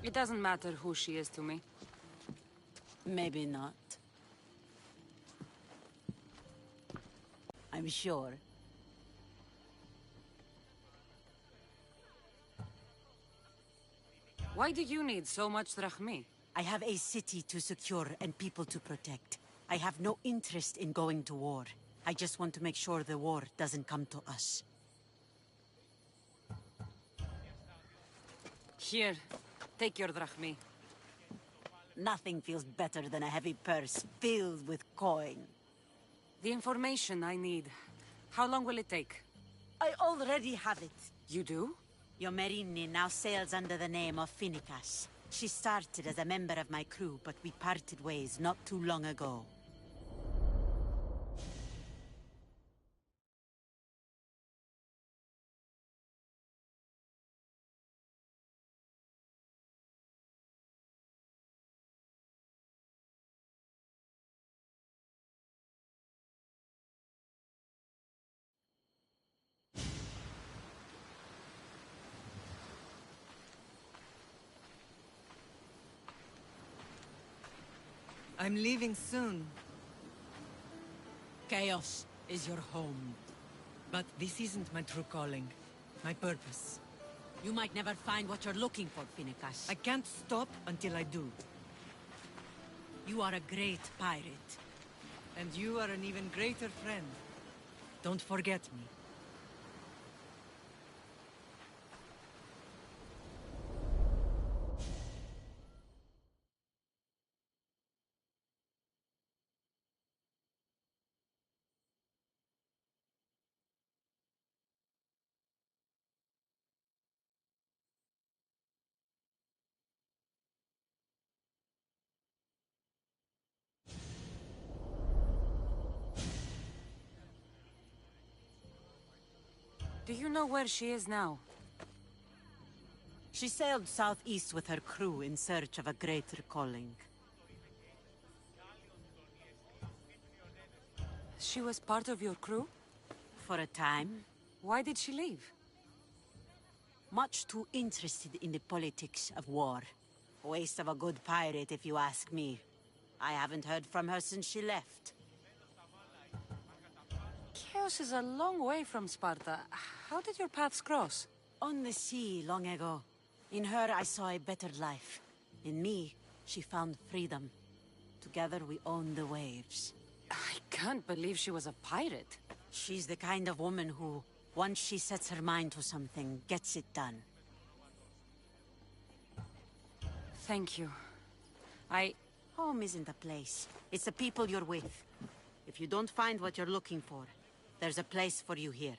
It doesn't matter who she is to me. Maybe not. I'm sure. Why do you need so much drachmi? I have a city to secure and people to protect. I have no interest in going to war. I just want to make sure the war doesn't come to us. Here, take your drachmi. Nothing feels better than a heavy purse filled with coin. The information I need. How long will it take? I already have it. You do? Yomerini now sails under the name of Finicas. She started as a member of my crew, but we parted ways not too long ago. I'm leaving soon. Chaos is your home. But this isn't my true calling. My purpose. You might never find what you're looking for, Finicas. I can't stop until I do. You are a great pirate. And you are an even greater friend. Don't forget me. Do you know where she is now? She sailed southeast with her crew in search of a greater calling. She was part of your crew? For a time. Why did she leave? Much too interested in the politics of war. Waste of a good pirate, if you ask me. I haven't heard from her since she left. Chaos is a long way from Sparta. How did your paths cross? On the sea, long ago. In her, I saw a better life. In me, she found freedom. Together, we owned the waves. I can't believe she was a pirate. She's the kind of woman who, once she sets her mind to something, gets it done. Thank you. Home isn't a place. It's the people you're with. If you don't find what you're looking for, there's a place for you here.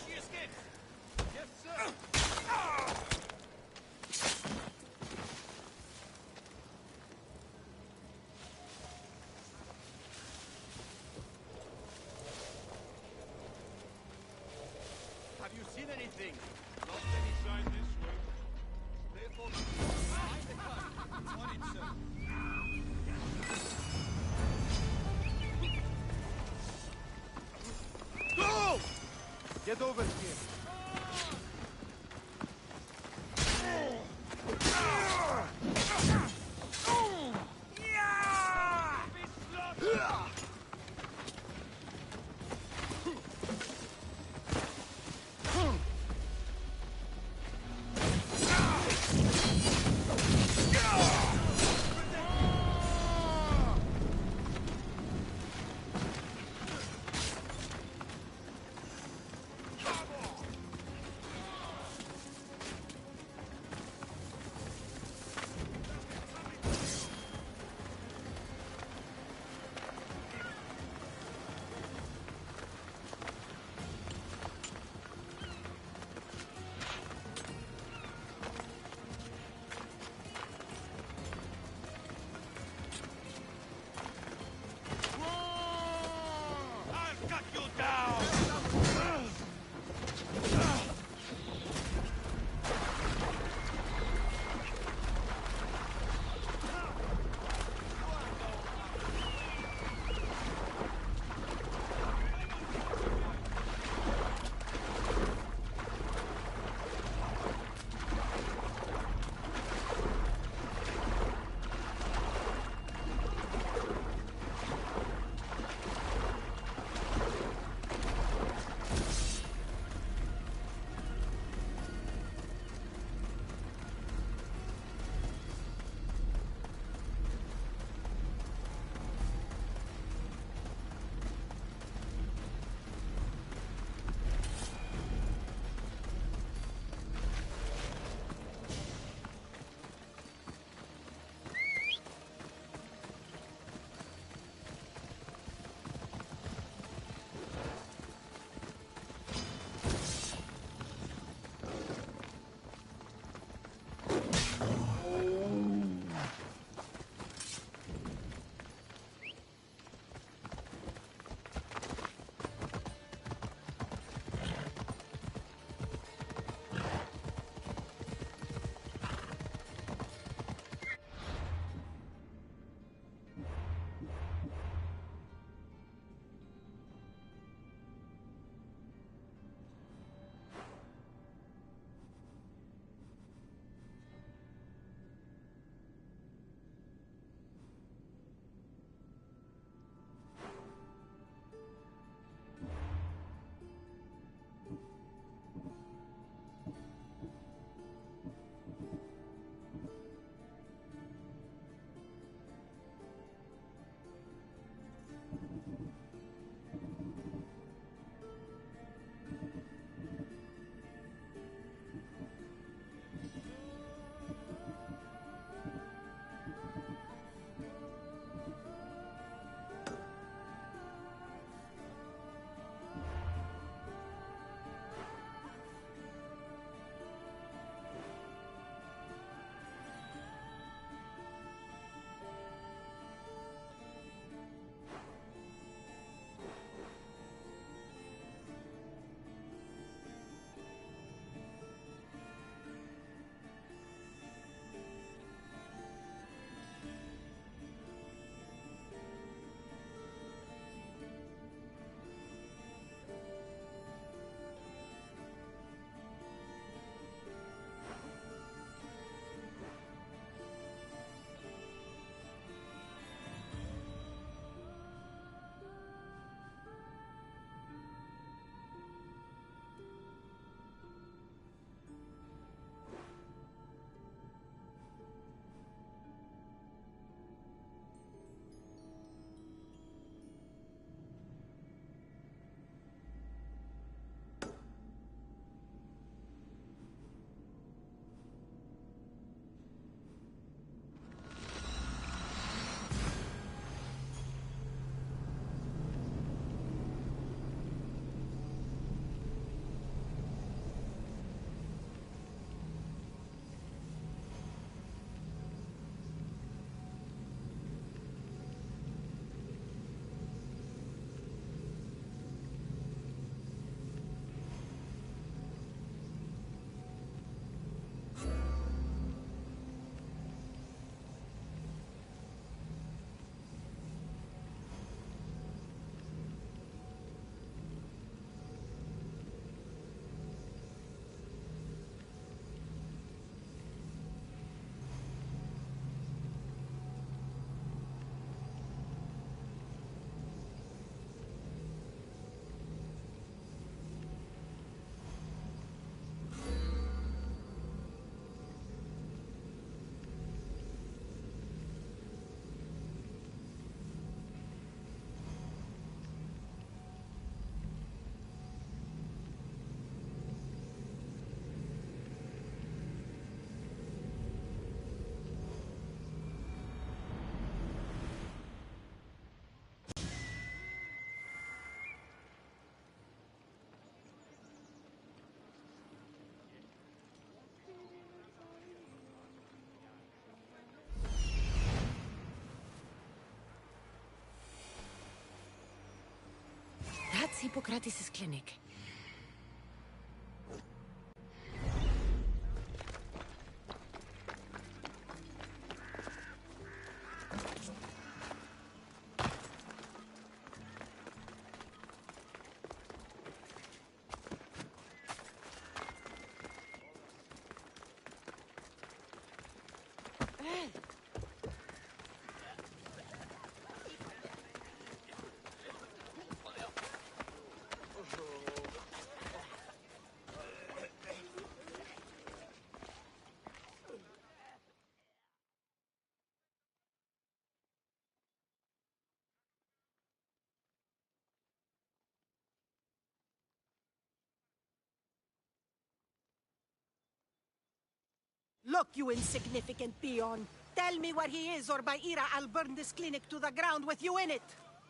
she escapes! Yes, sir! Have you seen anything? Not any sign this way. Therefore, find the car. On it, sir. Go! Get over here. Hippocrates' clinic? Look, you insignificant peon. Tell me where he is, or by Ira, I'll burn this clinic to the ground with you in it.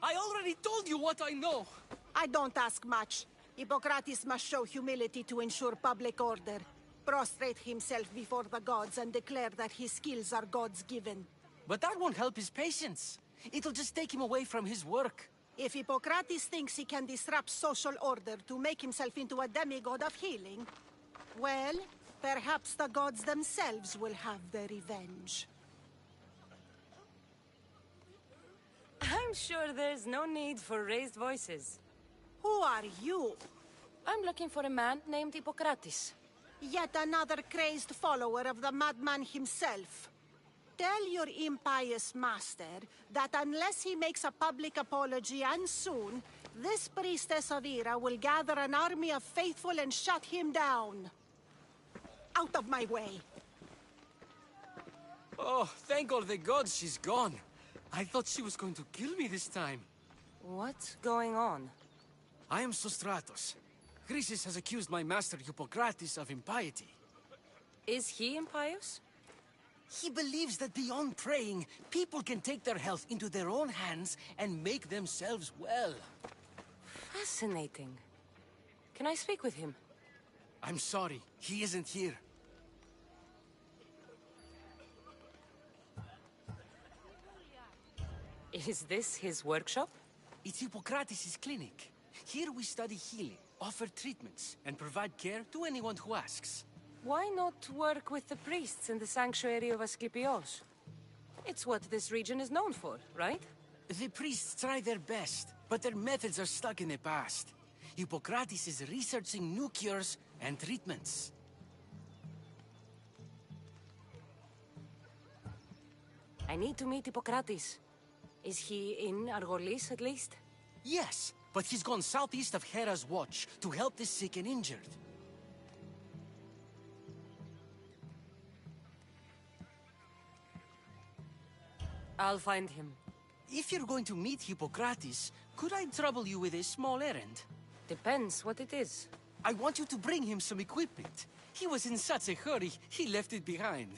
I already told you what I know. I don't ask much. Hippocrates must show humility to ensure public order. Prostrate himself before the gods and declare that his skills are God's given. But that won't help his patients. It'll just take him away from his work. If Hippocrates thinks he can disrupt social order to make himself into a demigod of healing, well, perhaps the gods themselves will have their revenge. I'm sure there's no need for raised voices. Who are you? I'm looking for a man named Hippocrates. Yet another crazed follower of the madman himself. Tell your impious master that unless he makes a public apology, and soon, this priestess of Ira will gather an army of faithful and shut him down. Out of my way! Oh, thank all the gods she's gone. I thought she was going to kill me this time. What's going on? I am Sostratos. Chrysis has accused my master Hippocrates of impiety. Is he impious? He believes that beyond praying, people can take their health into their own hands and make themselves well. Fascinating. Can I speak with him? I'm sorry, he isn't here. Is this his workshop? It's Hippocrates' clinic. Here we study healing, offer treatments, and provide care to anyone who asks. Why not work with the priests in the sanctuary of Asclepios? It's what this region is known for, right? The priests try their best, but their methods are stuck in the past. Hippocrates is researching new cures and treatments. I need to meet Hippocrates. Is he in Argolis, at least? Yes, but he's gone southeast of Hera's Watch to help the sick and injured. I'll find him. If you're going to meet Hippocrates, could I trouble you with a small errand? Depends what it is. I want you to bring him some equipment. He was in such a hurry, he left it behind.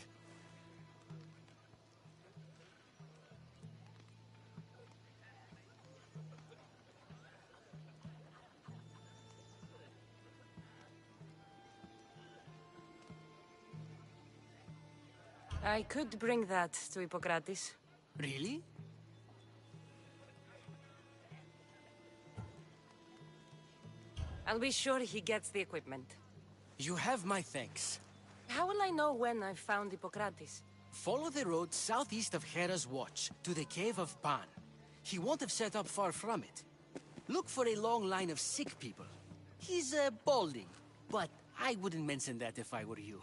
I could bring that to Hippocrates. Really? I'll be sure he gets the equipment. You have my thanks. How will I know when I've found Hippocrates? Follow the road southeast of Hera's Watch to the Cave of Pan. He won't have set up far from it. Look for a long line of sick people. He's balding, but I wouldn't mention that if I were you.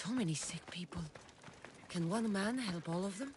So many sick people. Can one man help all of them?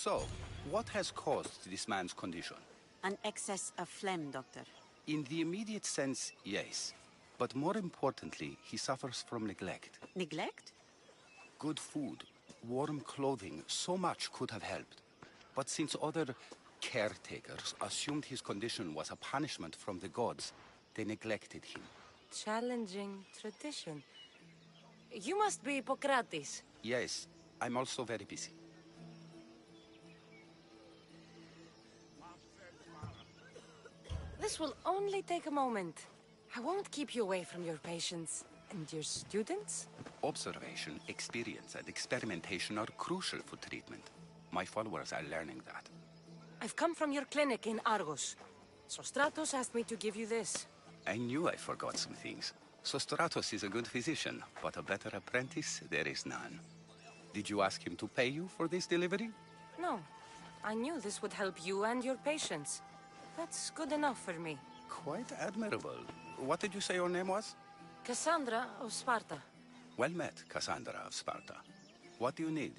So, what has caused this man's condition? An excess of phlegm, Doctor. In the immediate sense, yes. But more importantly, he suffers from neglect. Neglect? Good food, warm clothing, so much could have helped. But since other caretakers assumed his condition was a punishment from the gods, they neglected him. Challenging tradition. You must be Hippocrates. Yes, I'm also very busy. This This will only take a moment. I won't keep you away from your patients. And your students? Observation, experience, and experimentation are crucial for treatment. My followers are learning that. I've come from your clinic in Argos. Sostratos asked me to give you this. I knew I forgot some things. Sostratos is a good physician, but a better apprentice, there is none. Did you ask him to pay you for this delivery? No. I knew this would help you and your patients. That's good enough for me. Quite admirable. What did you say your name was? Cassandra of Sparta. Well met, Cassandra of Sparta. What do you need?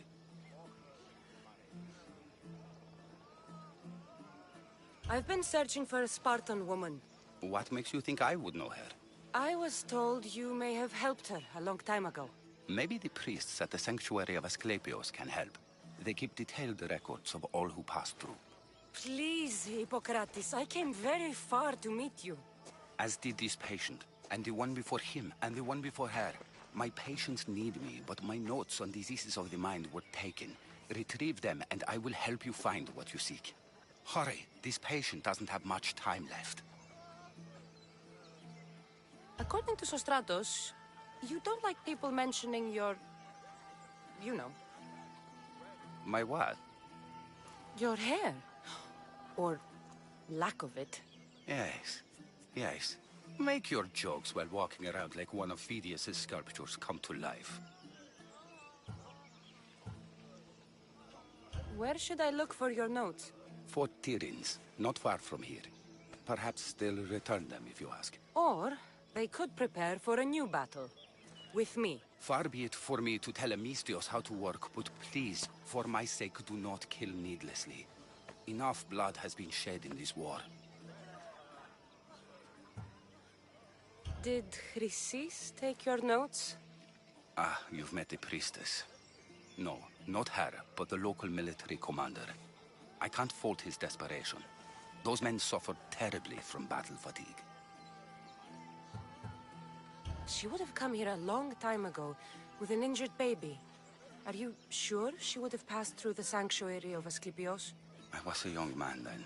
I've been searching for a Spartan woman. What makes you think I would know her? I was told you may have helped her a long time ago. Maybe the priests at the sanctuary of Asclepios can help. They keep detailed records of all who pass through. Please, Hippocrates, I came very far to meet you. As did this patient, and the one before him, and the one before her. My patients need me, but my notes on diseases of the mind were taken. Retrieve them, and I will help you find what you seek. Hurry, this patient doesn't have much time left. According to Sostratos, you don't like people mentioning your... you know. My what? Your hair. Or lack of it. Yes, yes. Make your jokes while walking around like one of Phidias' sculptures come to life. Where should I look for your notes? For Tyrins, not far from here. Perhaps they'll return them if you ask. Or they could prepare for a new battle. With me. Far be it for me to tell Amistios how to work, but please, for my sake, do not kill needlessly. Enough blood has been shed in this war. Did Chrysis take your notes? Ah, you've met the priestess. No, not her, but the local military commander. I can't fault his desperation. Those men suffered terribly from battle fatigue. She would have come here a long time ago, with an injured baby. Are you sure she would have passed through the sanctuary of Asclepios? I was a young man then.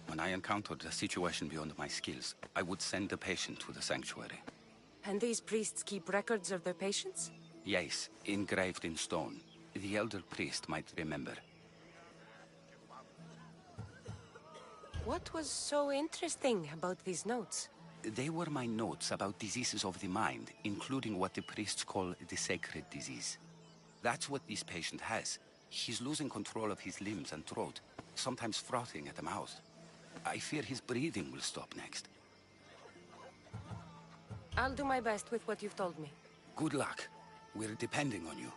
When I encountered a situation beyond my skills, I would send the patient to the sanctuary. And these priests keep records of their patients? Yes, engraved in stone. The elder priest might remember. What was so interesting about these notes? They were my notes about diseases of the mind, including what the priests call the sacred disease. That's what this patient has. He's losing control of his limbs and throat, sometimes frothing at the mouth. I fear his breathing will stop next. I'll do my best with what you've told me. Good luck. We're depending on you.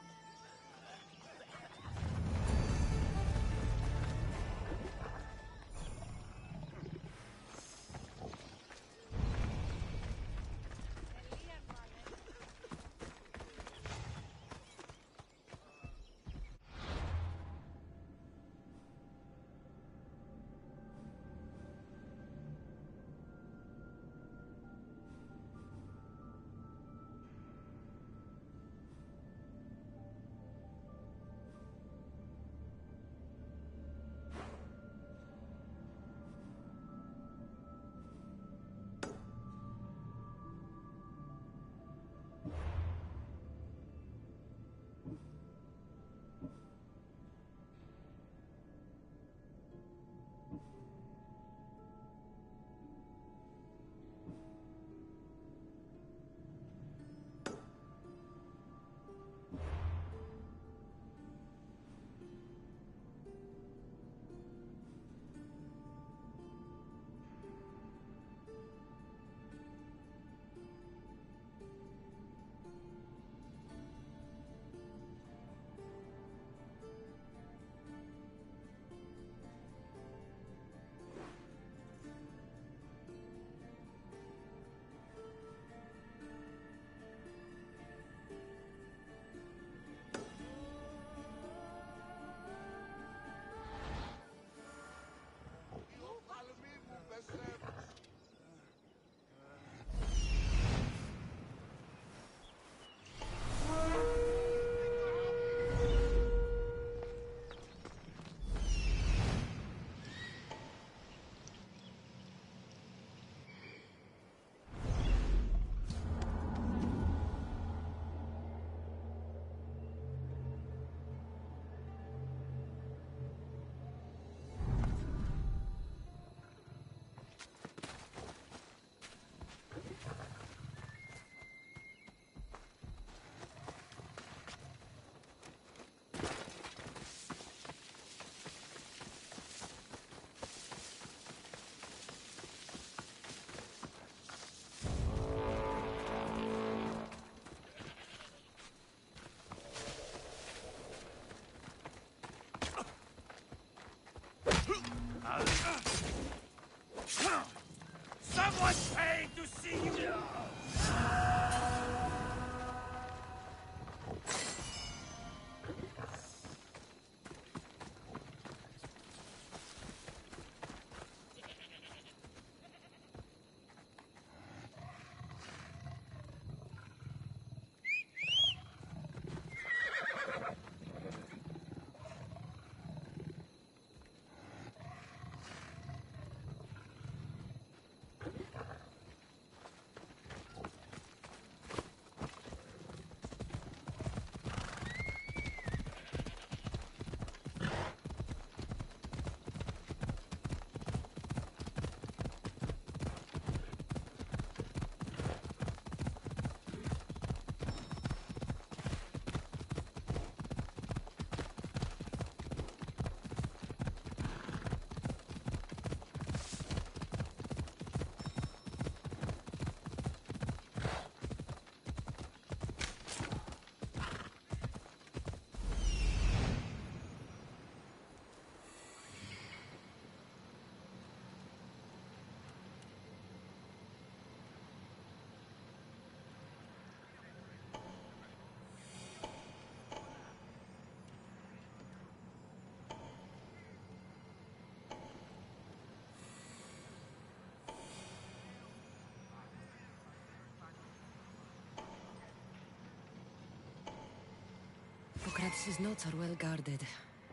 Hippocrates' notes are well guarded.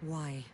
Why?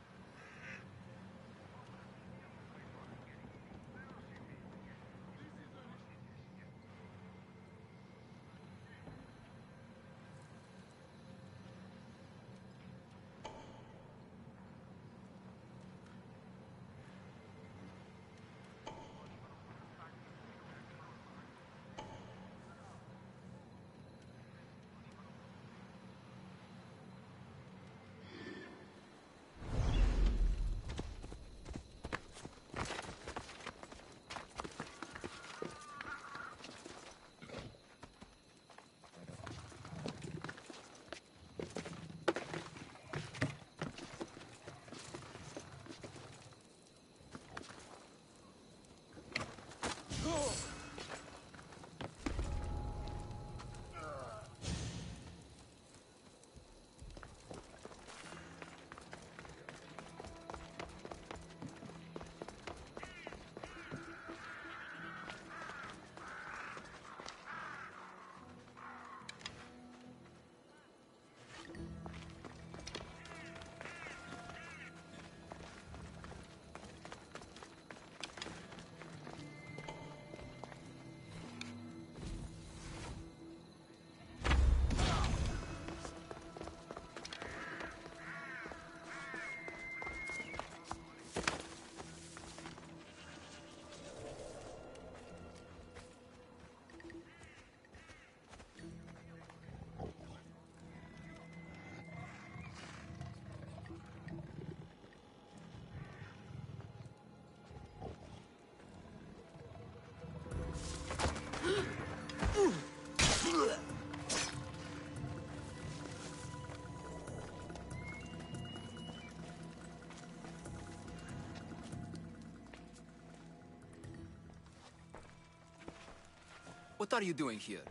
What are you doing here?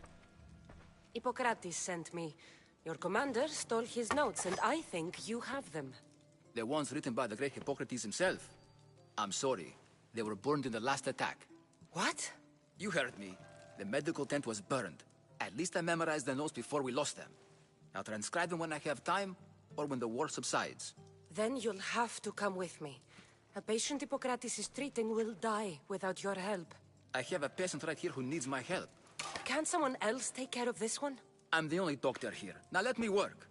Hippocrates sent me. Your commander stole his notes, and I think you have them. The ones written by the great Hippocrates himself. I'm sorry. They were burned in the last attack. What? You heard me. The medical tent was burned. At least I memorized the notes before we lost them. I'll transcribe them when I have time, or when the war subsides. Then you'll have to come with me. A patient Hippocrates is treating will die without your help. I have a patient right here who needs my help. Can't someone else take care of this one? I'm the only doctor here. Now let me work.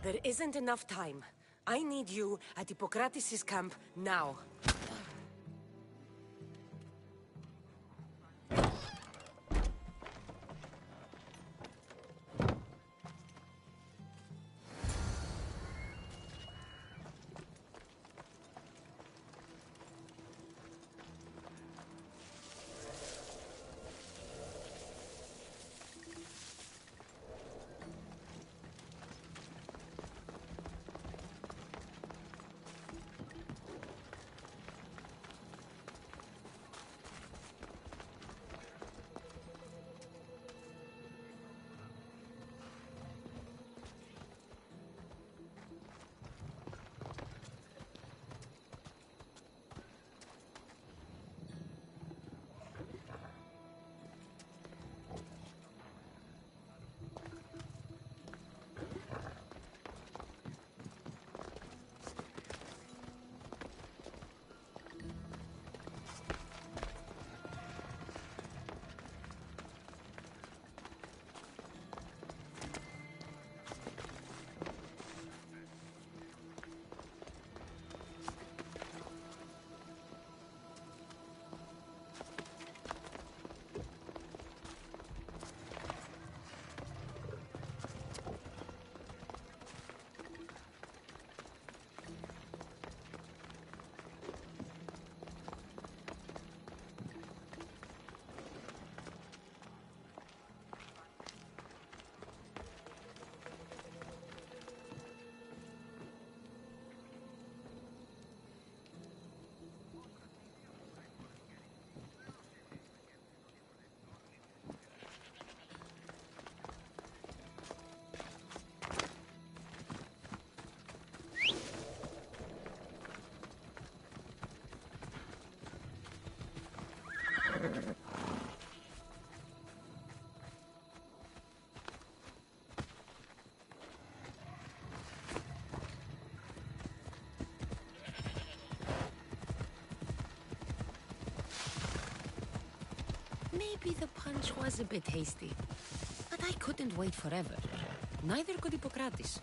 There isn't enough time. I need you at Hippocrates' camp now. Maybe the punch was a bit hasty. But I couldn't wait forever. Neither could Hippocrates.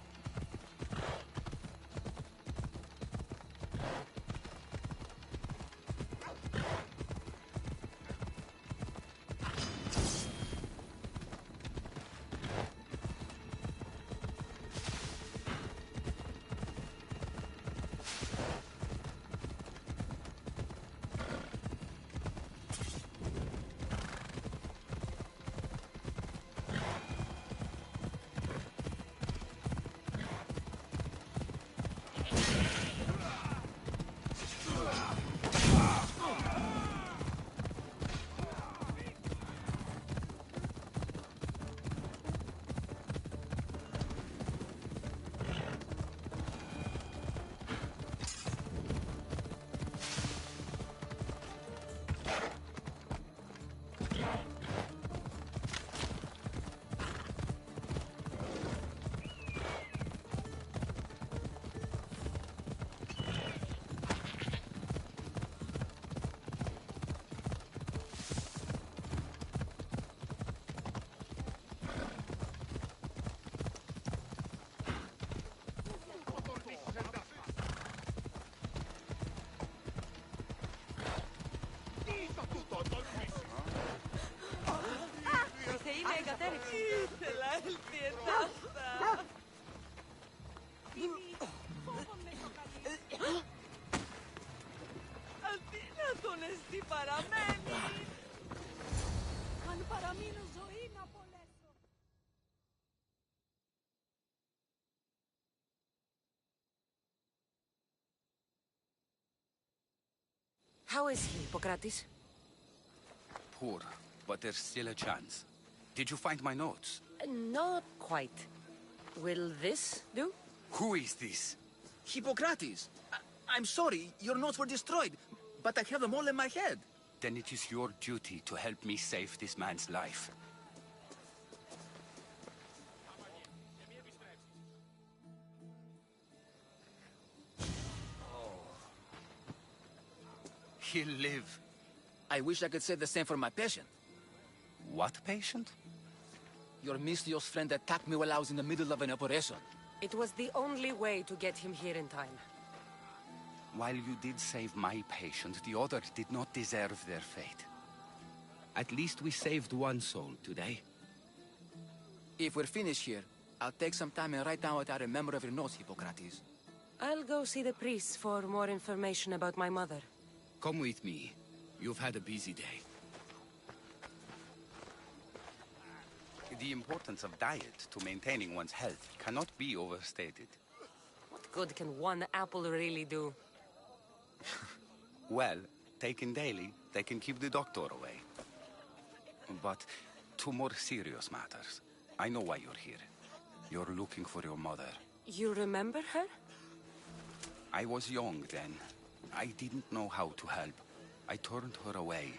Ήθελα έλθει εντάστα. Αδύνατον εστί παραμένει. Αν παραμείνω ζωή να απολέσω. How is he, Hippocrates? Poor, but there's still a chance. Did you find my notes? Not quite. Will this do? Who is this? Hippocrates! I'm sorry, your notes were destroyed, but I have them all in my head. Then it is your duty to help me save this man's life. He'll live. I wish I could say the same for my patient. What patient? Your mysterious friend attacked me while I was in the middle of an operation. It was the only way to get him here in time. While you did save my patient, the others did not deserve their fate. At least we saved one soul today. If we're finished here, I'll take some time and write down what I remember of your notes, Hippocrates. I'll go see the priest for more information about my mother. Come with me. You've had a busy day. The importance of diet to maintaining one's health cannot be overstated. What good can one apple really do? Well, taken daily, they can keep the doctor away. But to more serious matters, I know why you're here. You're looking for your mother. You remember her? I was young then. I didn't know how to help. I turned her away.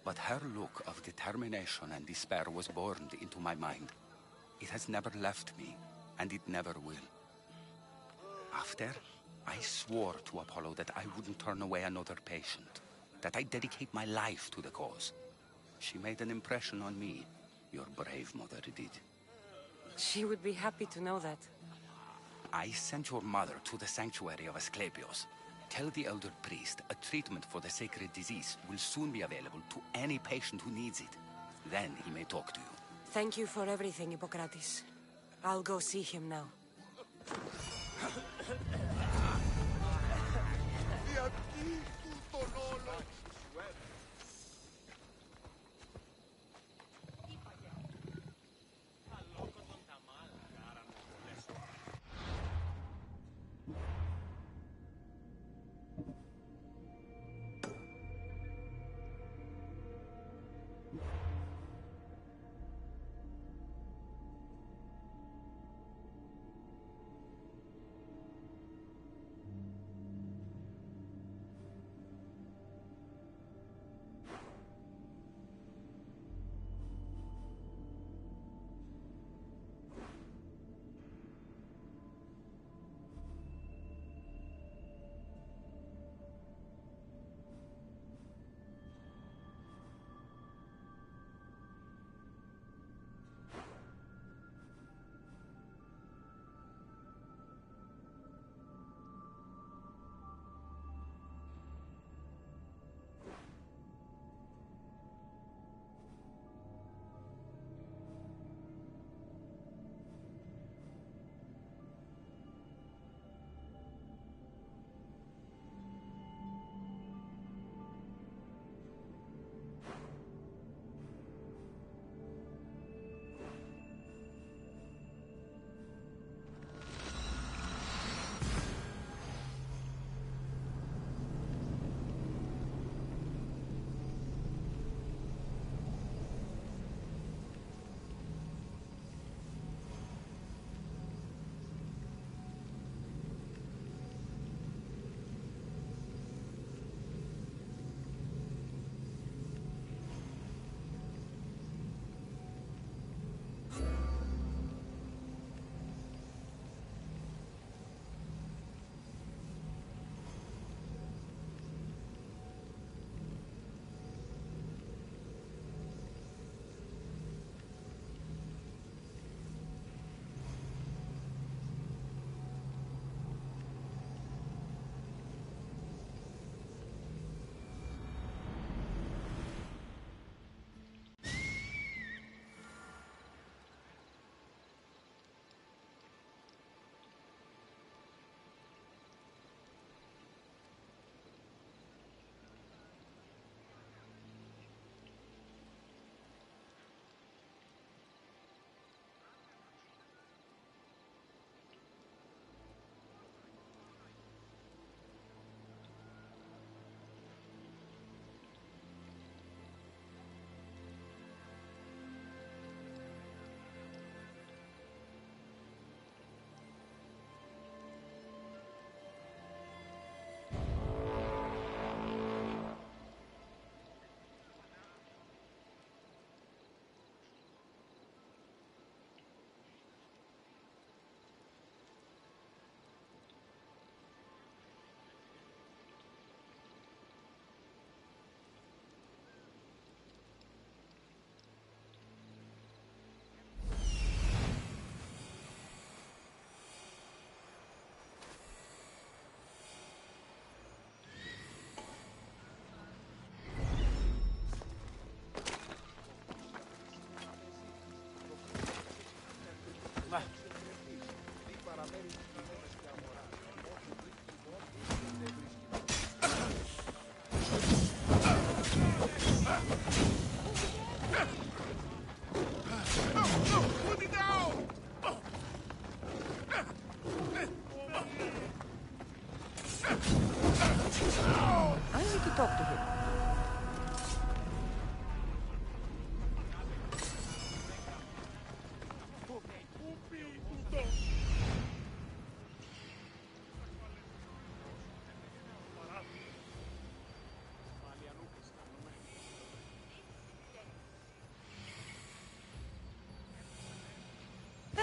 But her look of determination and despair was burned into my mind. It has never left me, and it never will. After, I swore to Apollo that I wouldn't turn away another patient, that I'd dedicate my life to the cause. She made an impression on me. Your brave mother did. She would be happy to know that. I sent your mother to the sanctuary of Asclepios. Tell the elder priest a treatment for the sacred disease will soon be available to any patient who needs it. Then he may talk to you. Thank you for everything, Hippocrates. I'll go see him now.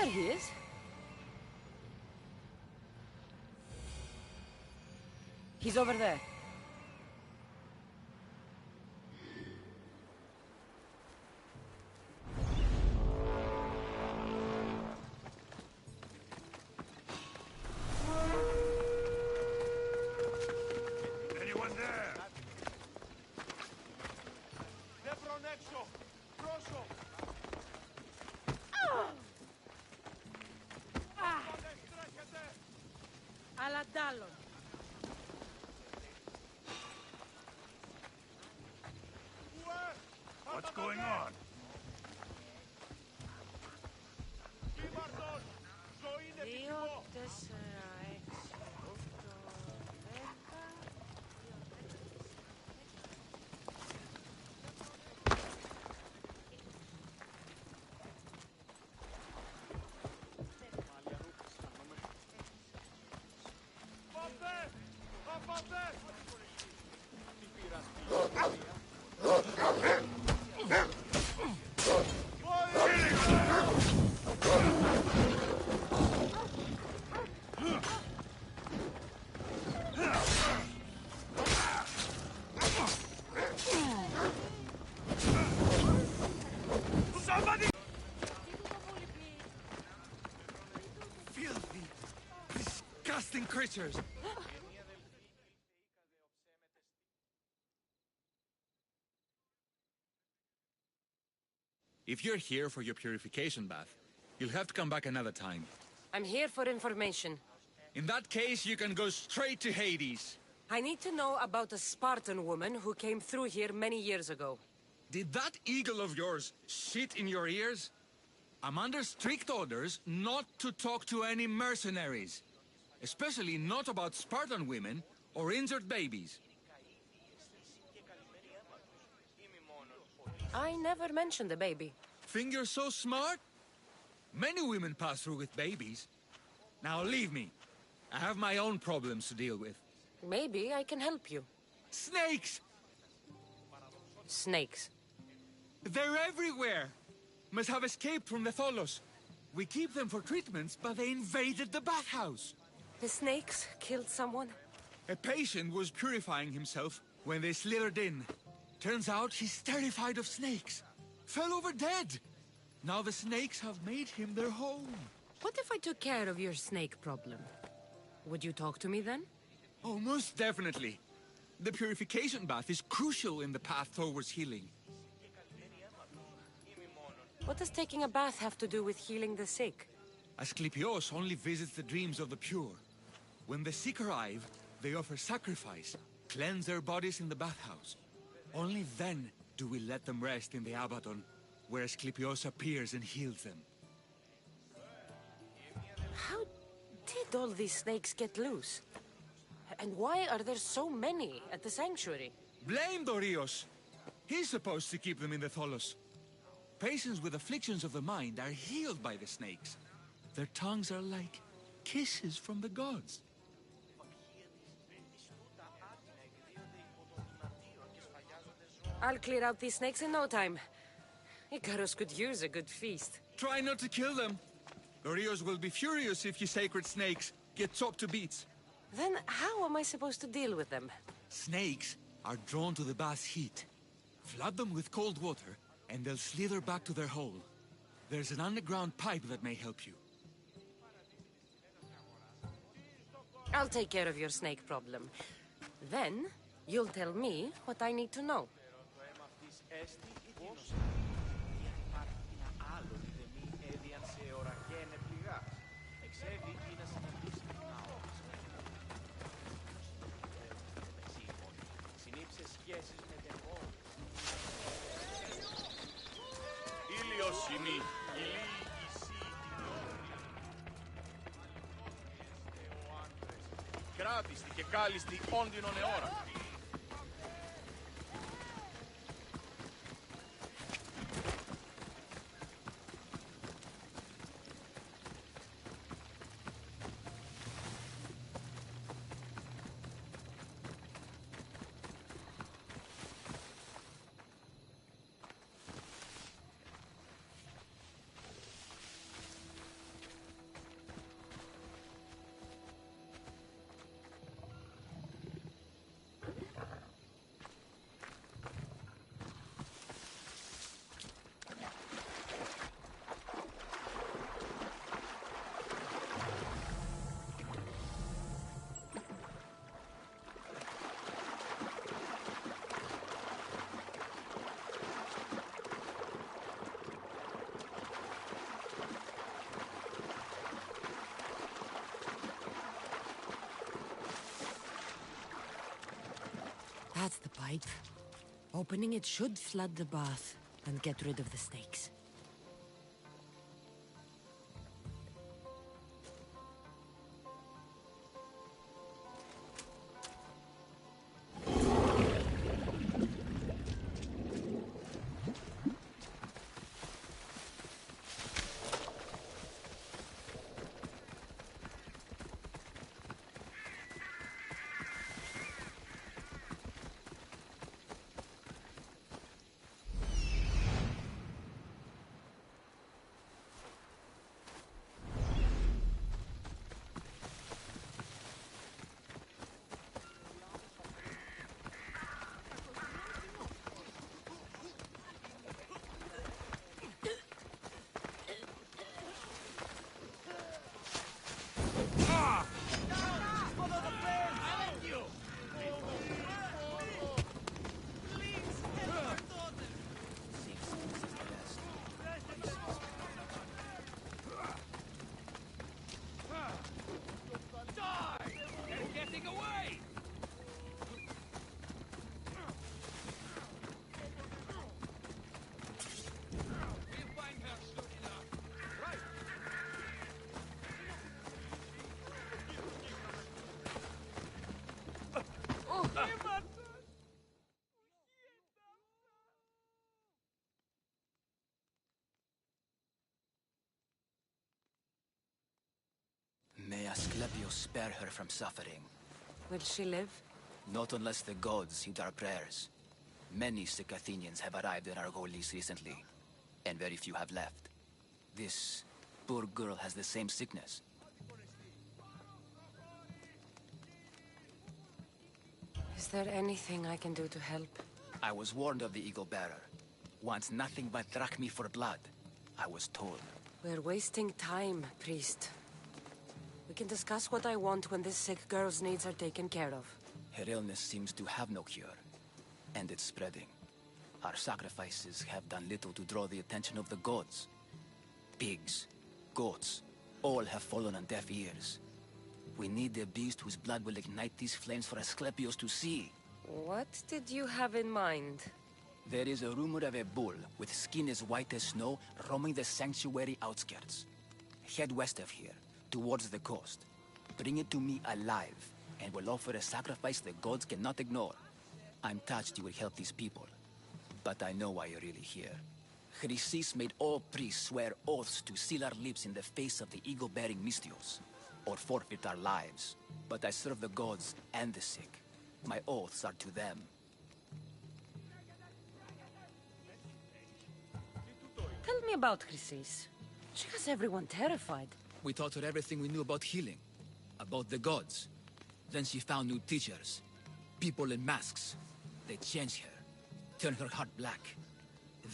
There he is. He's over there. Anyone there? Aladalon. What's going on? Δύο, τέσσερα, έξι, οκτώ, δέκα. Somebody! Filthy, disgusting creatures! If you're here for your purification bath, you'll have to come back another time. I'm here for information. In that case, you can go straight to Hades. I need to know about a Spartan woman who came through here many years ago. Did that eagle of yours shit in your ears? I'm under strict orders not to talk to any mercenaries. Especially not about Spartan women or injured babies. I never mentioned a baby. Think you're so smart? Many women pass through with babies. Now leave me. I have my own problems to deal with. Maybe I can help you. Snakes! Snakes. They're everywhere! Must have escaped from the Tholos. We keep them for treatments, but they invaded the bathhouse. The snakes killed someone? A patient was purifying himself when they slithered in. Turns out he's terrified of snakes. Fell over dead. Now the snakes have made him their home. What if I took care of your snake problem? Would you talk to me then? Oh, most definitely. The purification bath is crucial in the path towards healing. What does taking a bath have to do with healing the sick? Asclepios only visits the dreams of the pure. When the sick arrive, they offer sacrifice, cleanse their bodies in the bathhouse. Only then do we let them rest in the Abaddon, where Asclepios appears and heals them. How did all these snakes get loose? And why are there so many at the sanctuary? Blame Dorios! He's supposed to keep them in the Tholos. Patients with afflictions of the mind are healed by the snakes. Their tongues are like kisses from the gods. I'll clear out these snakes in no time. Icarus could use a good feast. Try not to kill them. Dorios will be furious if you sacred snakes get chopped to bits. Then how am I supposed to deal with them? Snakes are drawn to the bath's heat. Flood them with cold water, and they'll slither back to their hole. There's an underground pipe that may help you. I'll take care of your snake problem. Then, you'll tell me what I need to know. Ήλιοσυνη, κράτιστη και κάλιστη όντινον αιώρα. That's the pipe. Opening it should flood the bath and get rid of the snakes. May Asclepius spare her from suffering. Will she live? Not unless the gods heed our prayers. Many sick Athenians have arrived in Argolis recently, and very few have left. This poor girl has the same sickness. Is there anything I can do to help? I was warned of the Eagle Bearer. Wants nothing but drachmi for blood. I was told. We're wasting time, priest. We can discuss what I want when this sick girl's needs are taken care of. Her illness seems to have no cure, and it's spreading. Our sacrifices have done little to draw the attention of the gods. Pigs, goats, all have fallen on deaf ears. We need the beast whose blood will ignite these flames for Asclepius to see. What did you have in mind? There is a rumor of a bull with skin as white as snow roaming the sanctuary outskirts. Head west of here, towards the coast. Bring it to me alive, and we'll offer a sacrifice the gods cannot ignore. I'm touched you will help these people, but I know why you're really here. Chrysis made all priests swear oaths to seal our lips in the face of the eagle-bearing Mystios, or forfeit our lives. But I serve the gods and the sick. My oaths are to them. Tell me about Chrysis. She has everyone terrified. We taught her everything we knew about healing, about the gods. Then she found new teachers, people in masks. They changed her, turned her heart black.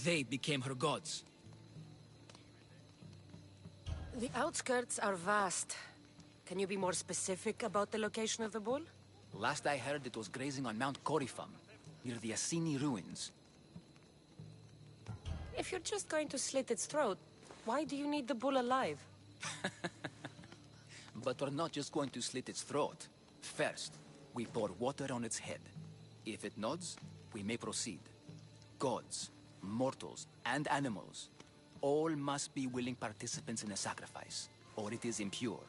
They became her gods. The outskirts are vast. Can you be more specific about the location of the bull? Last I heard, it was grazing on Mount Corifum, near the Assini ruins. If you're just going to slit its throat, why do you need the bull alive? But we're not just going to slit its throat. First, we pour water on its head. If it nods, we may proceed. Gods, mortals, and animals, all must be willing participants in a sacrifice, or it is impure.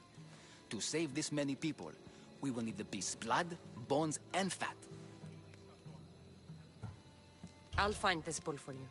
To save this many people, we will need the beast's blood, bones, and fat. I'll find this bull for you.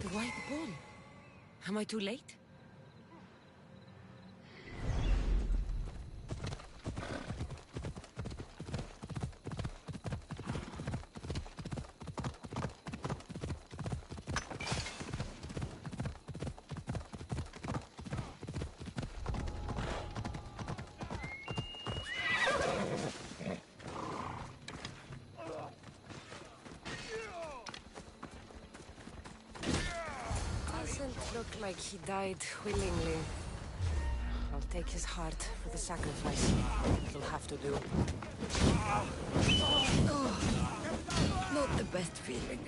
The White Bull. Am I too late? Doesn't look like he died willingly. I'll take his heart for the sacrifice. It'll have to do. Oh, not the best feeling.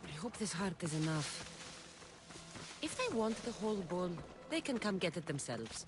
I hope this heart is enough. If they want the whole bull, they can come get it themselves.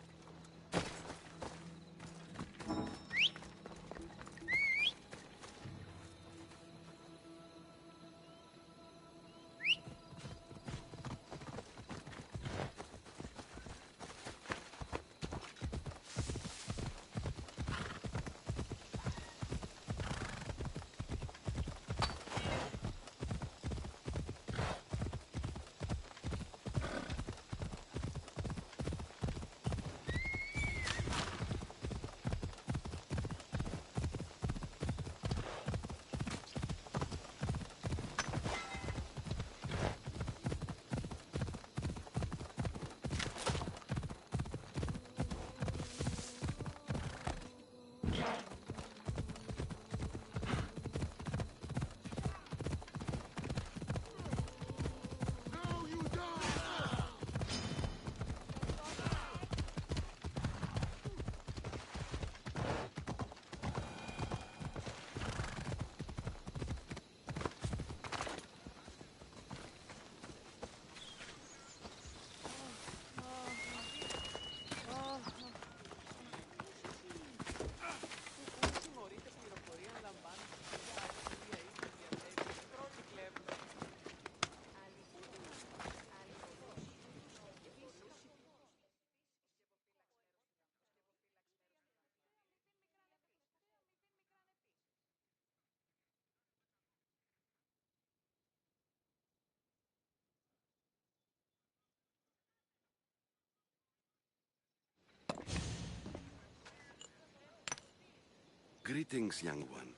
Greetings, young one.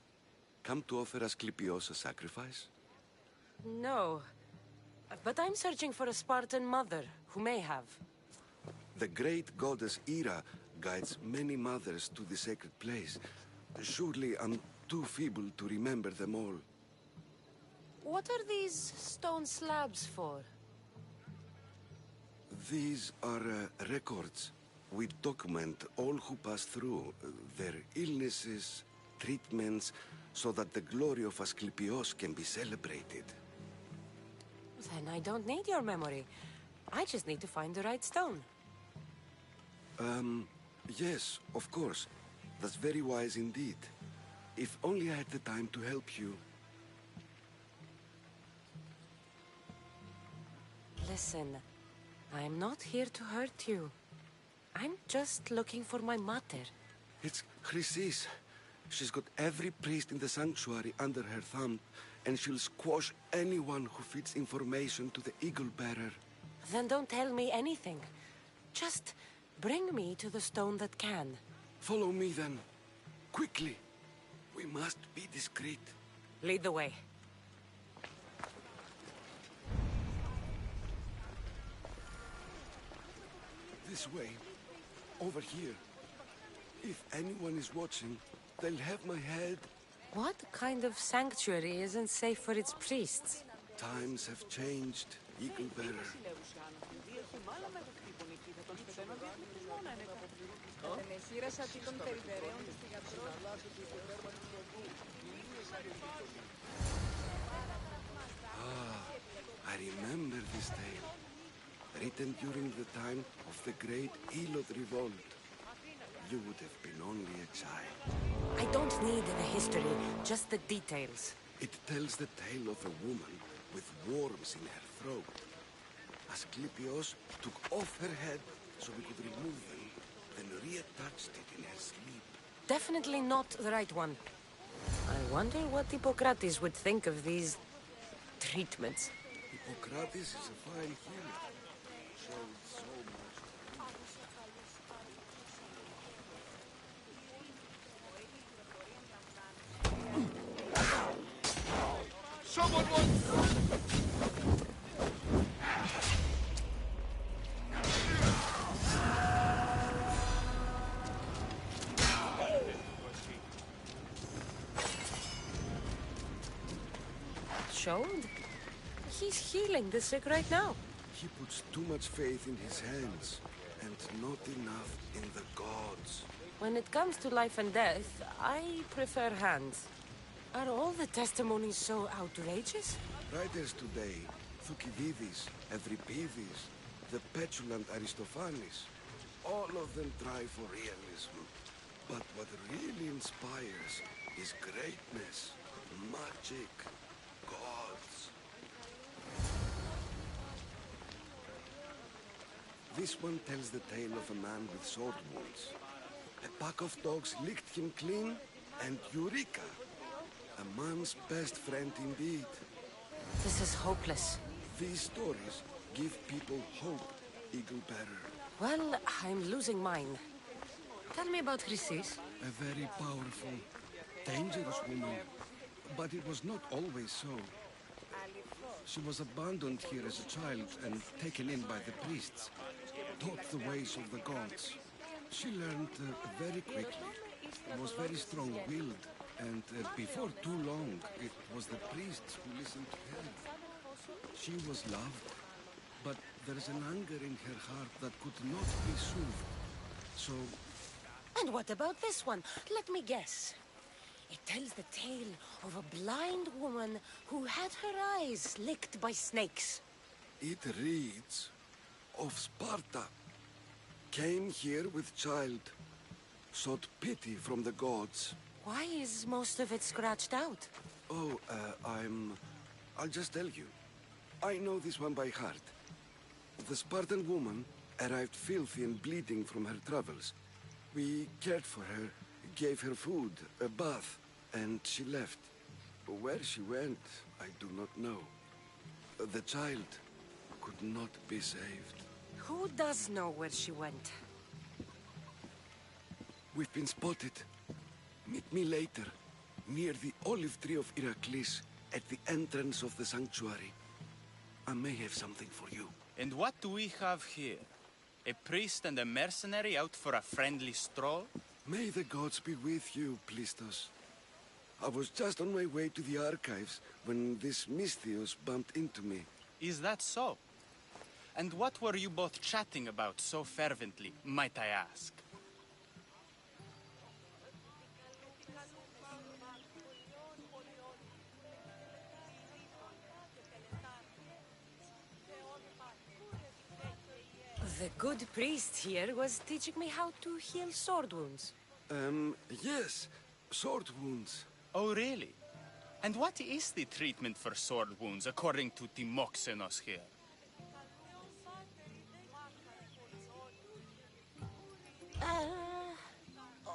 Come to offer Asclepios a sacrifice? No. But I'm searching for a Spartan mother who may have. The great goddess Ira guides many mothers to the sacred place. Surely I'm too feeble to remember them all. What are these stone slabs for? These are records. We document all who pass through, their illnesses, treatments, so that the glory of Asclepios can be celebrated. Then I don't need your memory. I just need to find the right stone. Yes, of course. That's very wise indeed. If only I had the time to help you. Listen, I'm not here to hurt you. I'm just looking for my mother. It's Chrysis. She's got every priest in the sanctuary under her thumb, and she'll squash anyone who feeds information to the Eagle Bearer. Then don't tell me anything. Just bring me to the stone that can. Follow me then. Quickly. We must be discreet. Lead the way. This way. Over here. If anyone is watching, they'll have my head. What kind of sanctuary isn't safe for its priests? Times have changed, Eagle Bearer. I remember this tale. Written during the time of the great Elod revolt. You would have been only a child. I don't need the history, just the details. It tells the tale of a woman with worms in her throat. Asclepios took off her head so we could remove them, then reattached it in her sleep. Definitely not the right one. I wonder what Hippocrates would think of these treatments. Hippocrates is a fine healer. Showed so much. Someone wants... Showed? He's healing the sick right now. He puts too much faith in his hands, and not enough in the gods. When it comes to life and death, I prefer hands. Are all the testimonies so outrageous? Writers today, Thucydides, Euripides, the petulant Aristophanes, all of them try for realism. But what really inspires is greatness, magic, gods. This one tells the tale of a man with sword wounds. A pack of dogs licked him clean, and Eureka! A man's best friend indeed. This is hopeless. These stories give people hope, Eagle Bearer. Well, I'm losing mine. Tell me about Chrysis. A very powerful, dangerous woman. But it was not always so. She was abandoned here as a child and taken in by the priests. Taught the ways of the gods. She learned very quickly. Was very strong-willed. And before too long, it was the priests who listened to her. She was loved, but there is an anger in her heart that could not be soothed. So... And what about this one? Let me guess. It tells the tale of a blind woman who had her eyes licked by snakes. It reads of Sparta. Came here with child. Sought pity from the gods. Why is most of it scratched out? Oh, I'll just tell you. I know this one by heart. The Spartan woman arrived filthy and bleeding from her travels. We cared for her, gave her food, a bath, and she left. Where she went, I do not know. The child could not be saved. Who does know where she went? We've been spotted. Meet me later, near the olive tree of Heracles, at the entrance of the sanctuary. I may have something for you. And what do we have here? A priest and a mercenary out for a friendly stroll? May the gods be with you, Plistos. I was just on my way to the archives when this Misthios bumped into me. Is that so? And what were you both chatting about so fervently, might I ask? The good priest here was teaching me how to heal sword wounds. Yes. Sword wounds. Oh, really? And what is the treatment for sword wounds, according to Timoxenos here?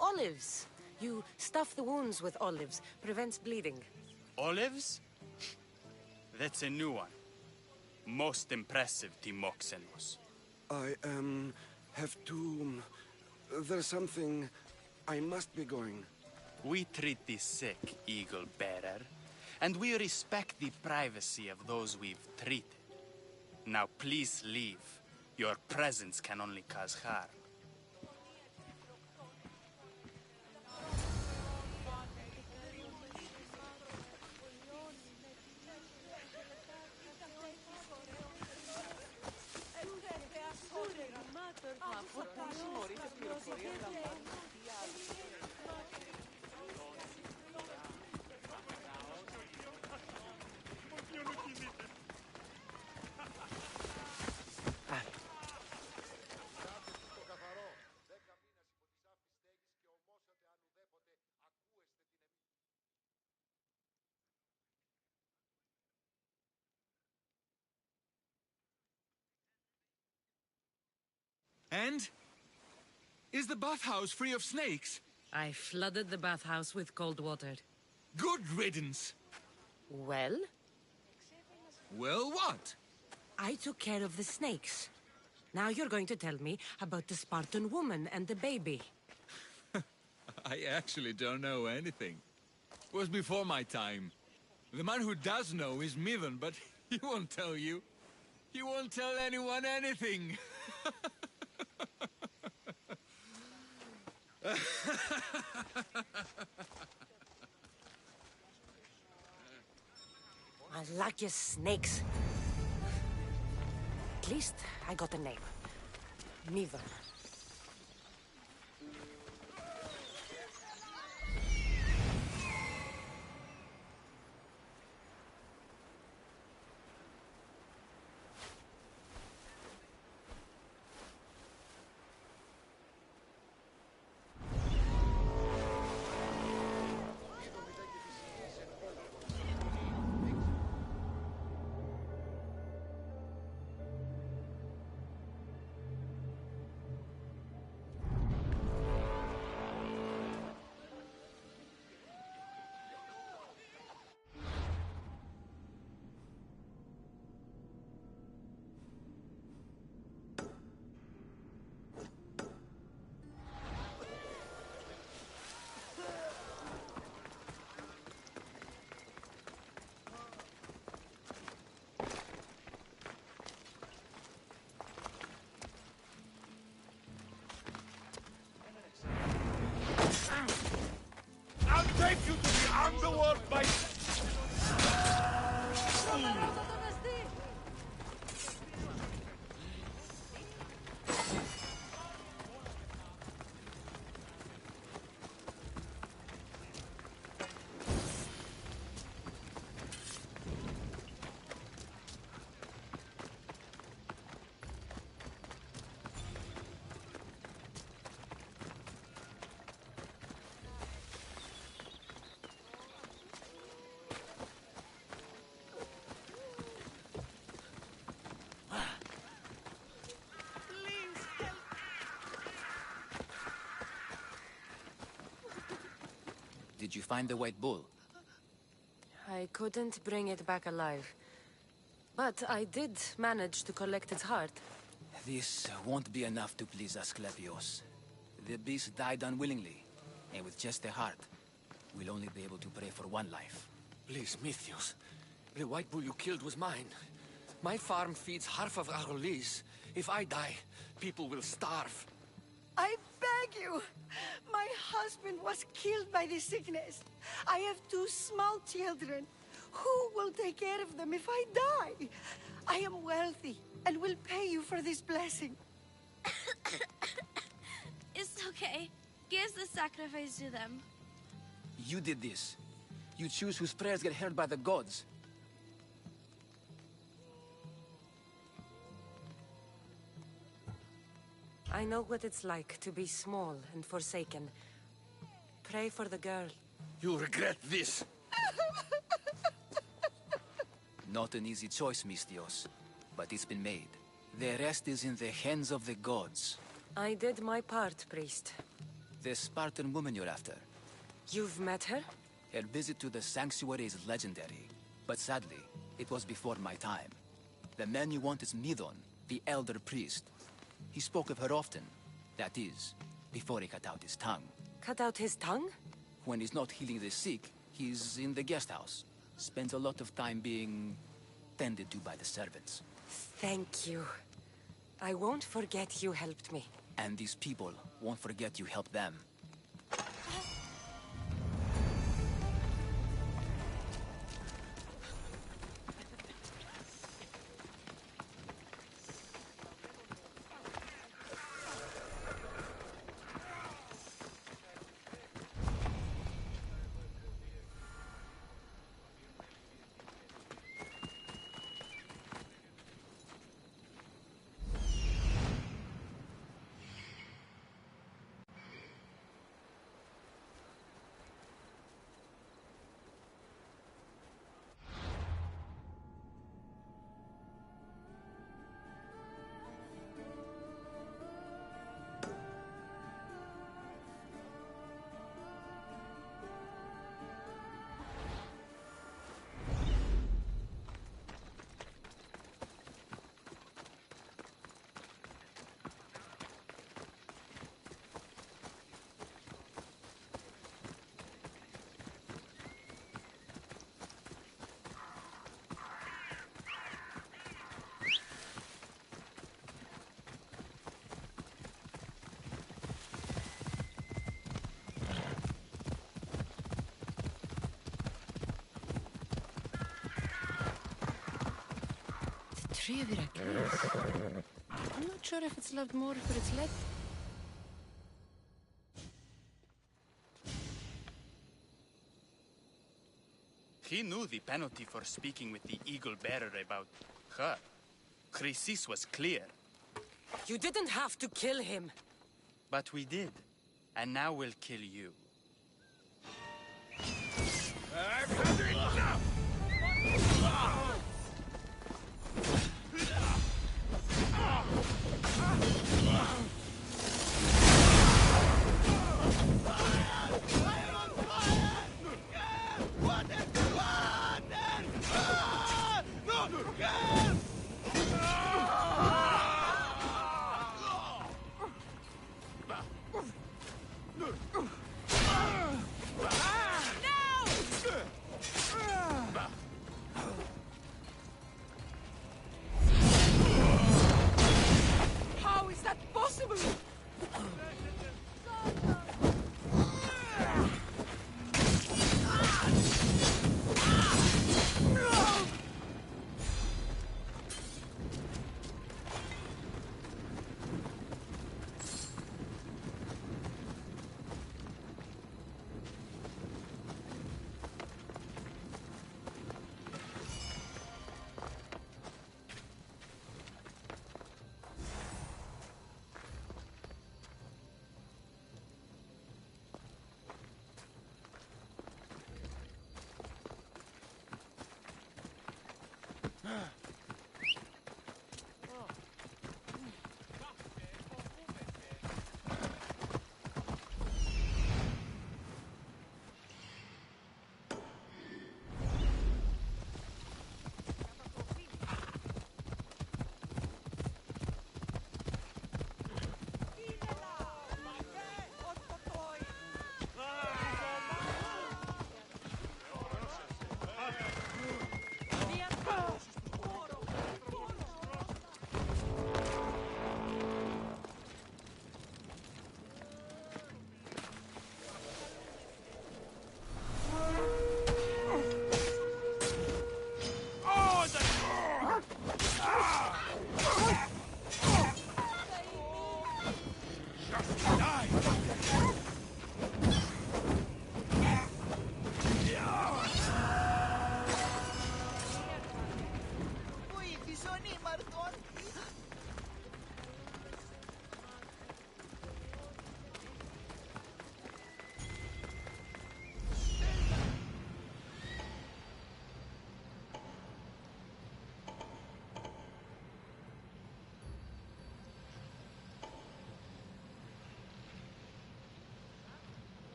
Olives. You stuff the wounds with olives. Prevents bleeding. Olives? That's a new one. Most impressive, Timoxenos. I, have to... There's something... I must be going. We treat the sick, Eagle Bearer, and we respect the privacy of those we've treated. Now please leave. Your presence can only cause harm. And? Is the bathhouse free of snakes? I flooded the bathhouse with cold water. Good riddance. Well? Well, what? I took care of the snakes. Now you're going to tell me about the Spartan woman and the baby. I actually don't know anything. It was before my time. The man who does know is Midon, but he won't tell you. He won't tell anyone anything. I like your snakes. At least I got a name. Neither. I'll take you to the underworld by... Did you find the white bull? I couldn't bring it back alive. But I did manage to collect its heart. This won't be enough to please Asclepios. The beast died unwillingly, and with just the heart, we'll only be able to pray for one life. Please, Mythios. The white bull you killed was mine. My farm feeds half of Arolis. If I die, people will starve. I beg you! My husband was killed by the sickness. I have 2 small children. Who will take care of them if I die? I am wealthy, and we'll pay you for this blessing. It's okay. Give the sacrifice to them. You did this. You choose whose prayers get heard by the gods. I know what it's like to be small and forsaken. Pray for the girl. You'll regret this. Not an easy choice, Mistios. But it's been made. The rest is in the hands of the gods. I did my part, priest. The Spartan woman you're after. You've met her? Her visit to the sanctuary is legendary. But sadly, it was before my time. The man you want is Midon, the elder priest. He spoke of her often. That is, before he cut out his tongue. Cut out his tongue? When he's not healing the sick, he's in the guest house. Spends a lot of time being tended to by the servants. Thank you. I won't forget you helped me. And these people won't forget you helped them. Tree of Heracles. I'm not sure if it's loved more for its leg. He knew the penalty for speaking with the Eagle Bearer about her. Chrysis was clear. You didn't have to kill him. But we did. And now we'll kill you. I've had enough!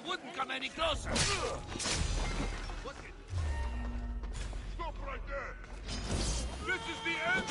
wouldn't come any closer. Stop right there! This is the end!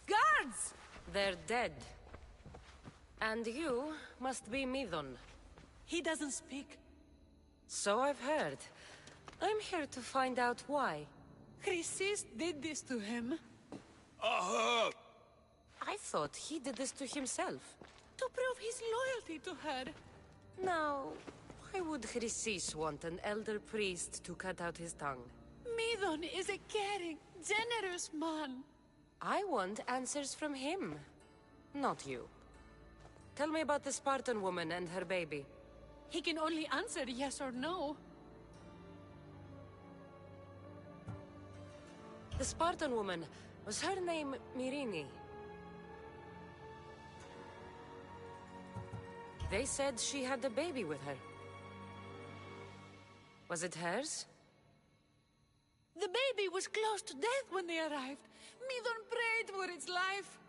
Guards! They're dead. And you must be Midon. He doesn't speak. So I've heard. I'm here to find out why. Chrysis did this to him. I thought he did this to himself. To prove his loyalty to her. Now, why would Chrysis want an elder priest to cut out his tongue? Midon is a caring, generous man. I want answers from him, not you. Tell me about the Spartan woman and her baby. He can only answer yes or no. The Spartan woman, was her name Myrini? They said she had a baby with her. Was it hers? The baby was close to death when they arrived. Midon prayed for its life.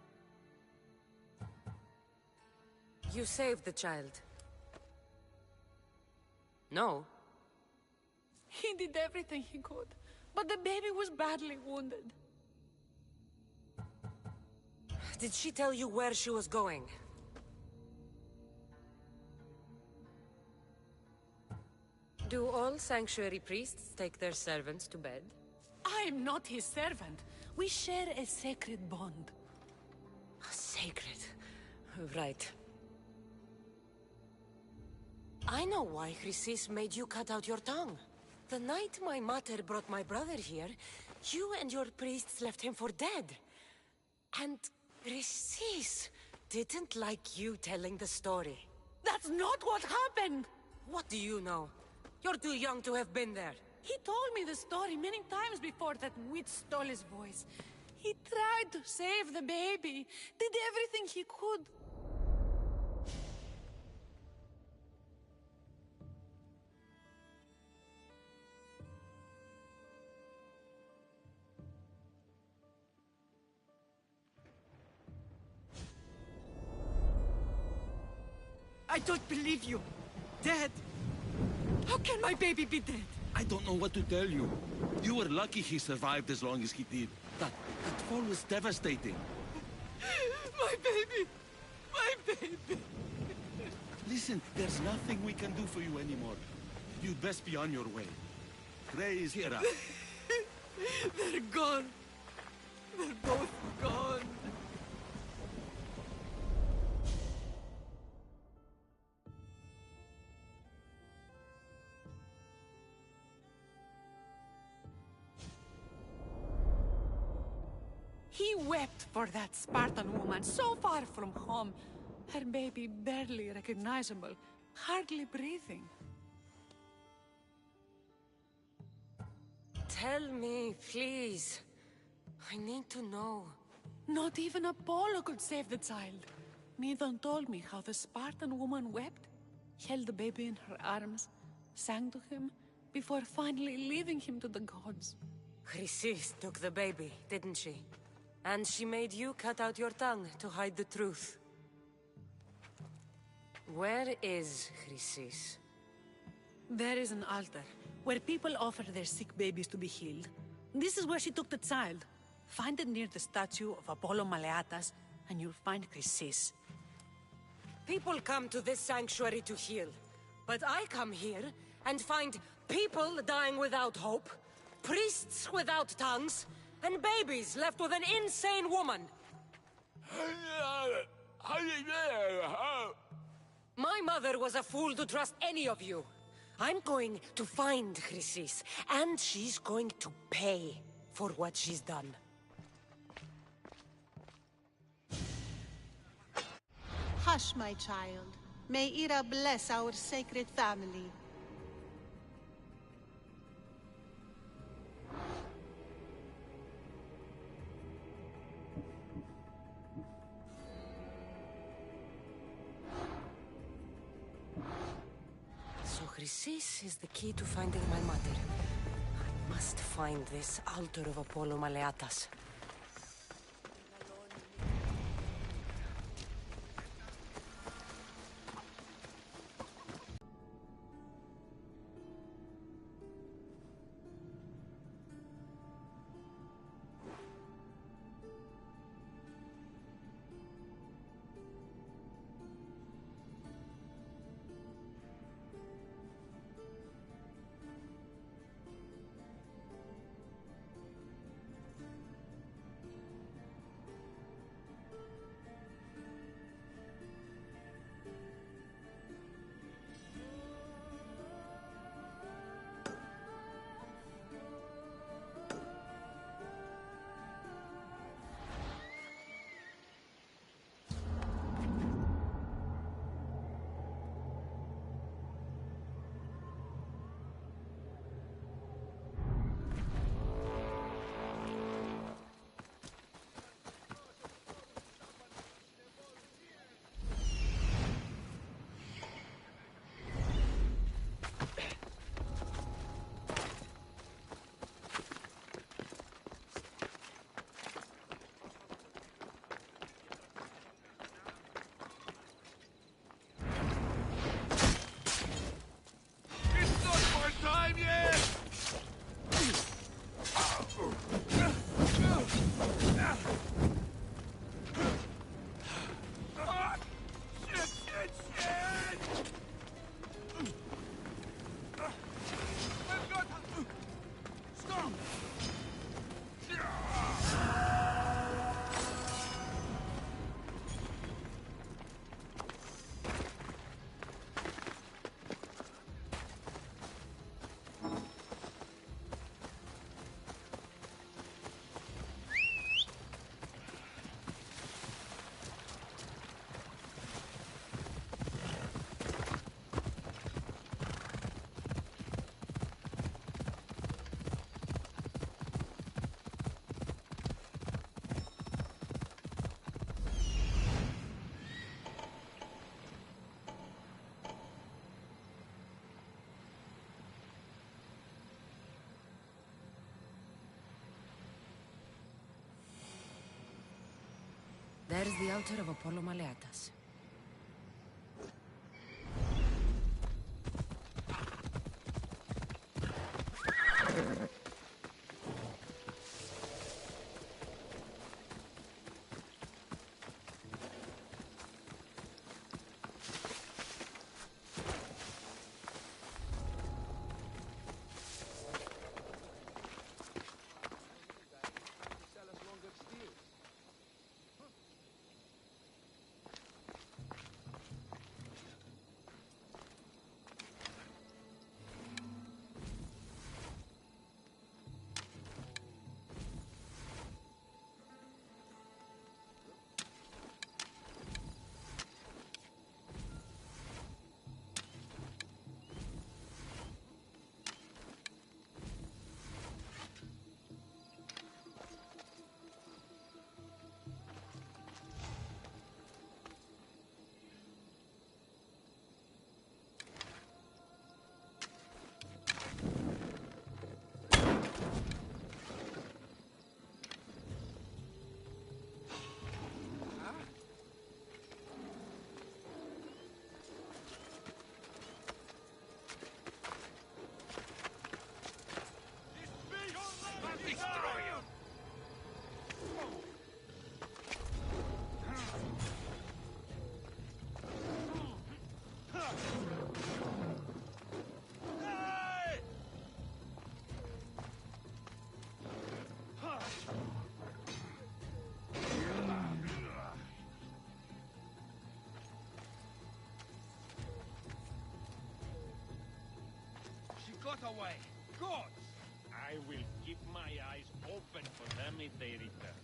You saved the child. No. He did everything he could, but the baby was badly wounded. Did she tell you where she was going? Do all sanctuary priests take their servants to bed? I'm not his servant. We share a sacred bond. Sacred. Right. I know why Chrysis made you cut out your tongue. The night my mater brought my brother here, you and your priests left him for dead. And Chrysis didn't like you telling the story. That's not what happened! What do you know? You're too young to have been there. He told me the story many times before that witch stole his voice. He tried to save the baby, did everything he could. I don't believe you. Dead? How can my baby be dead? I don't know what to tell you. You were lucky he survived as long as he did. That fall was devastating. My baby! My baby! Listen, there's nothing we can do for you anymore. You'd best be on your way. Gray is here. They're gone. They're both gone. wept for that Spartan woman so far from home. Her baby barely recognizable, hardly breathing. Tell me, please. I need to know. Not even Apollo could save the child. Medon told me how the Spartan woman wept, held the baby in her arms, sang to him, before finally leaving him to the gods. Chrysis took the baby, didn't she? And she made you cut out your tongue to hide the truth. Where is Chrysis? There is an altar, where people offer their sick babies to be healed. This is where she took the child. Find it near the statue of Apollo Maleatas, and you'll find Chrysis. People come to this sanctuary to heal. But I come here and find people dying without hope, priests without tongues, and babies left with an insane woman. My mother was a fool to trust any of you. I'm going to find Chrysis, and she's going to pay for what she's done. Hush, my child. May Ira bless our sacred family. So Chrysis is the key to finding my mother. I must find this altar of Apollo Maleatas. There's the altar of Apollo Maleatas. got away. Gods! I will keep my eyes open for them if they return.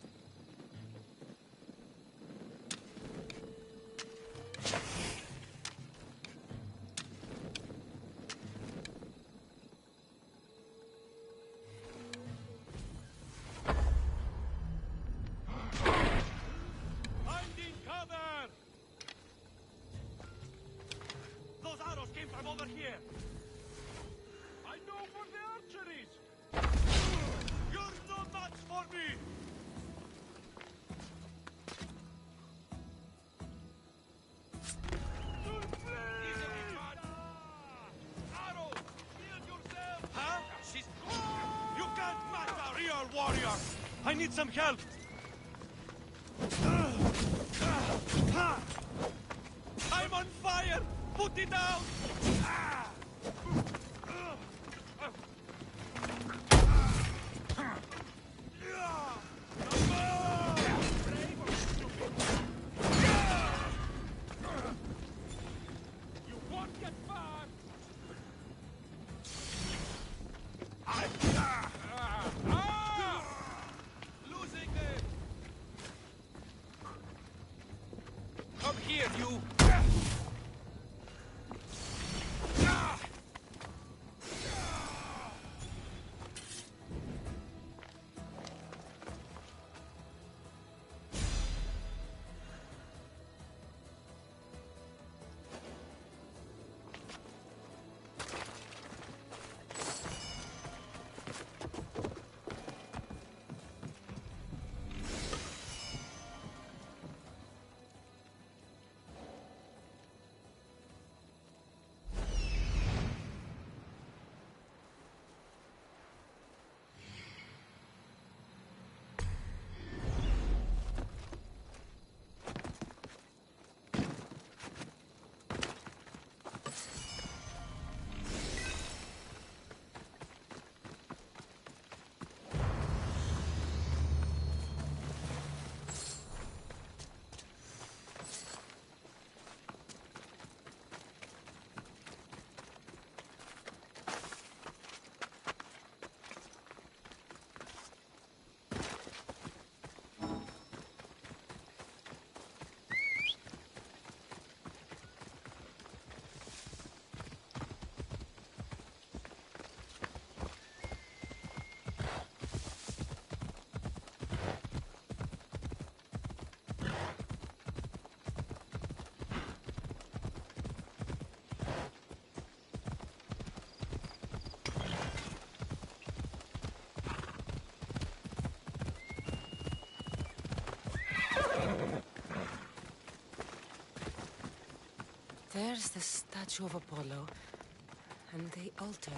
Finding cover! Those arrows came from over here. I know for the archeries. You're no match for me. Arrow, shield yourself. Huh? She's gone. You can't match a real warrior. I need some help. I'm on fire! Put it out! You won't get far! Losing it! Come here, you! There's the statue of Apollo, and the altar.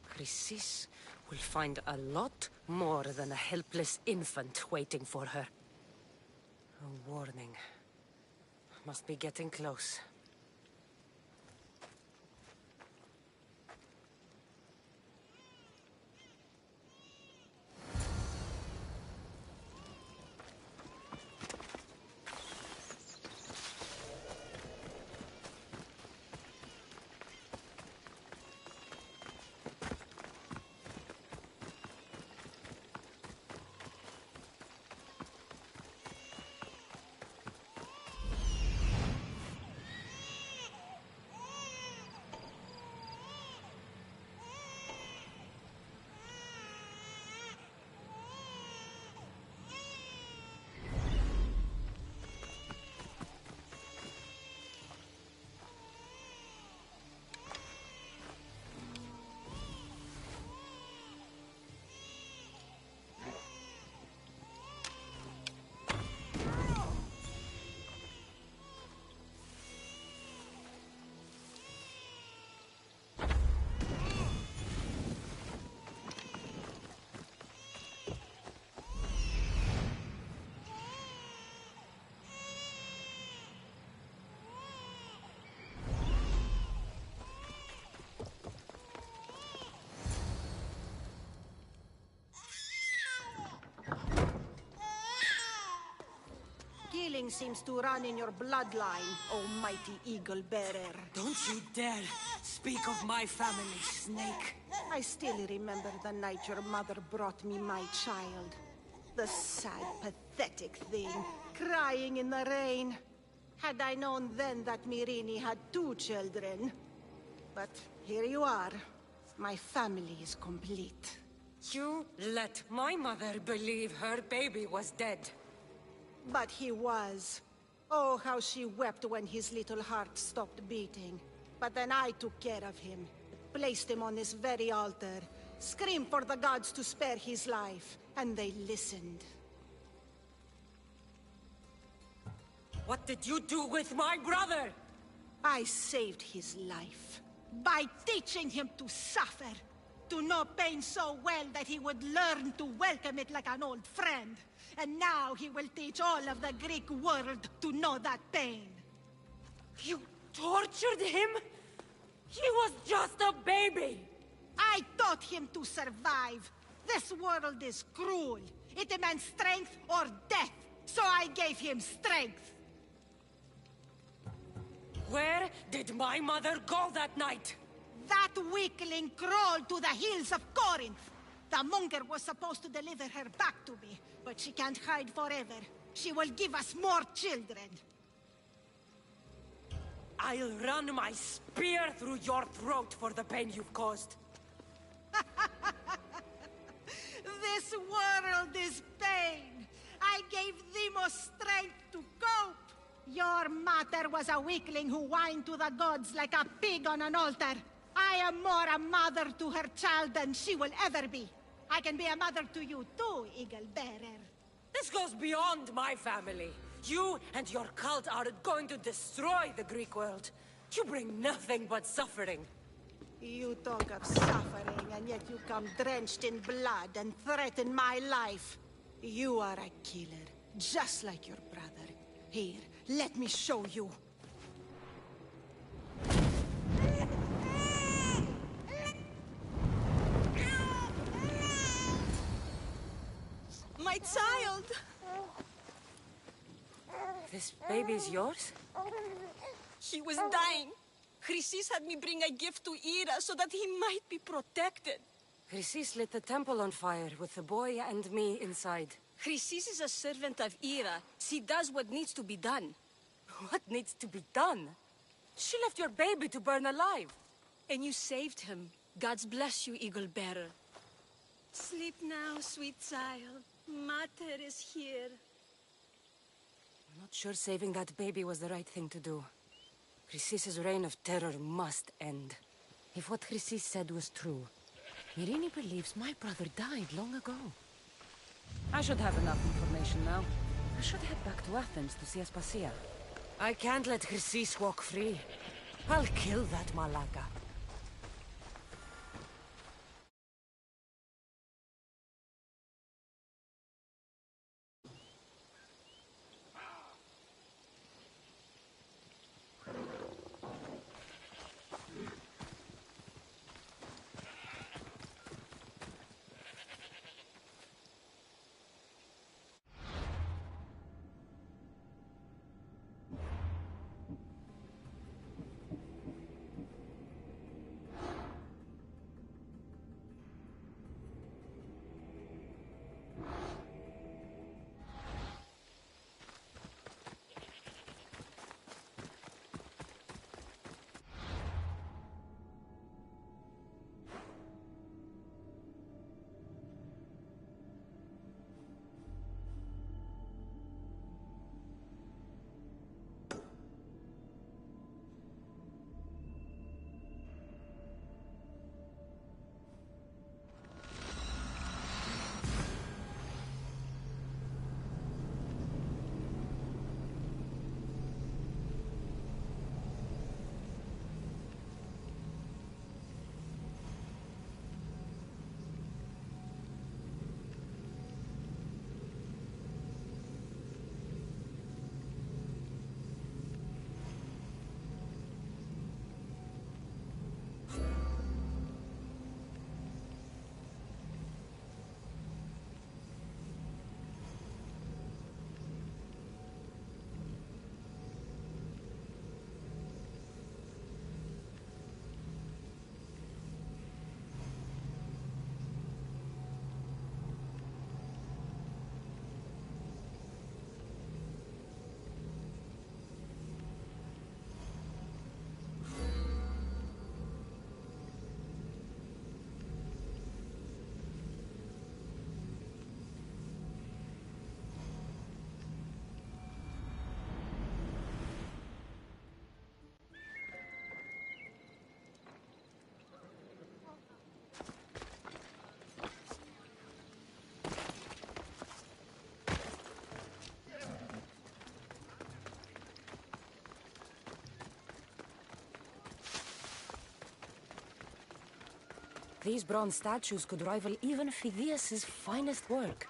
Chrysis will find a lot more than a helpless infant waiting for her. A warning. Must be getting close. killing seems to run in your bloodline, almighty eagle bearer. Don't you dare speak of my family, Snake. I still remember the night your mother brought me my child. The sad, pathetic thing, crying in the rain. Had I known then that Myrini had 2 children. But here you are. My family is complete. You let my mother believe her baby was dead. But he was. Oh, how she wept when his little heart stopped beating. But then I took care of him, placed him on this very altar, screamed for the gods to spare his life, and they listened. What did you do with my brother? I saved his life by teaching him to suffer, to know pain so well that he would learn to welcome it like an old friend. And now he will teach all of the Greek world to know that pain. You tortured him? He was just a baby! I taught him to survive. This world is cruel. It demands strength or death. So I gave him strength. Where did my mother go that night? That weakling crawled to the hills of Corinth. The monger was supposed to deliver her back to me, but she can't hide forever. She will give us more children. I'll run my spear through your throat for the pain you've caused. This world is pain. I gave Demos strength to cope. Your mater was a weakling who whined to the gods like a pig on an altar. I am more a mother to her child than she will ever be. I can be a mother to you too, Eagle Bearer. This goes beyond my family. You and your cult are going to destroy the Greek world. You bring nothing but suffering. You talk of suffering, and yet you come drenched in blood and threaten my life. You are a killer, just like your brother. Here, let me show you. My child! This baby's yours? He was dying. Chrysis had me bring a gift to Ira so that he might be protected. Chrysis lit the temple on fire with the boy and me inside. Chrysis is a servant of Ira. She does what needs to be done. What needs to be done? She left your baby to burn alive. And you saved him. God's bless you, Eagle Bearer. Sleep now, sweet child. Mater is here. I'm not sure saving that baby was the right thing to do. Chrysis' reign of terror must end. If what Chrysis said was true, Myrini believes my brother died long ago. I should have enough information now. I should head back to Athens to see Aspasia. I can't let Chrysis walk free. I'll kill that Malaka. These bronze statues could rival even Phidias' finest work.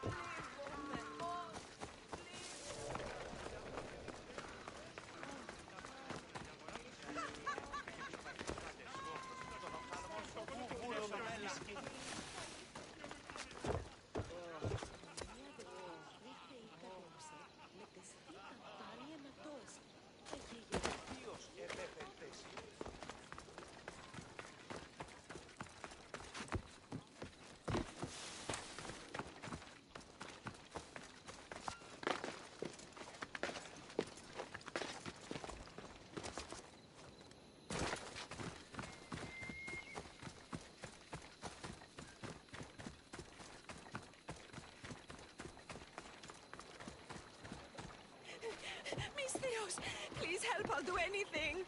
Miss Theos, please help. I'll do anything.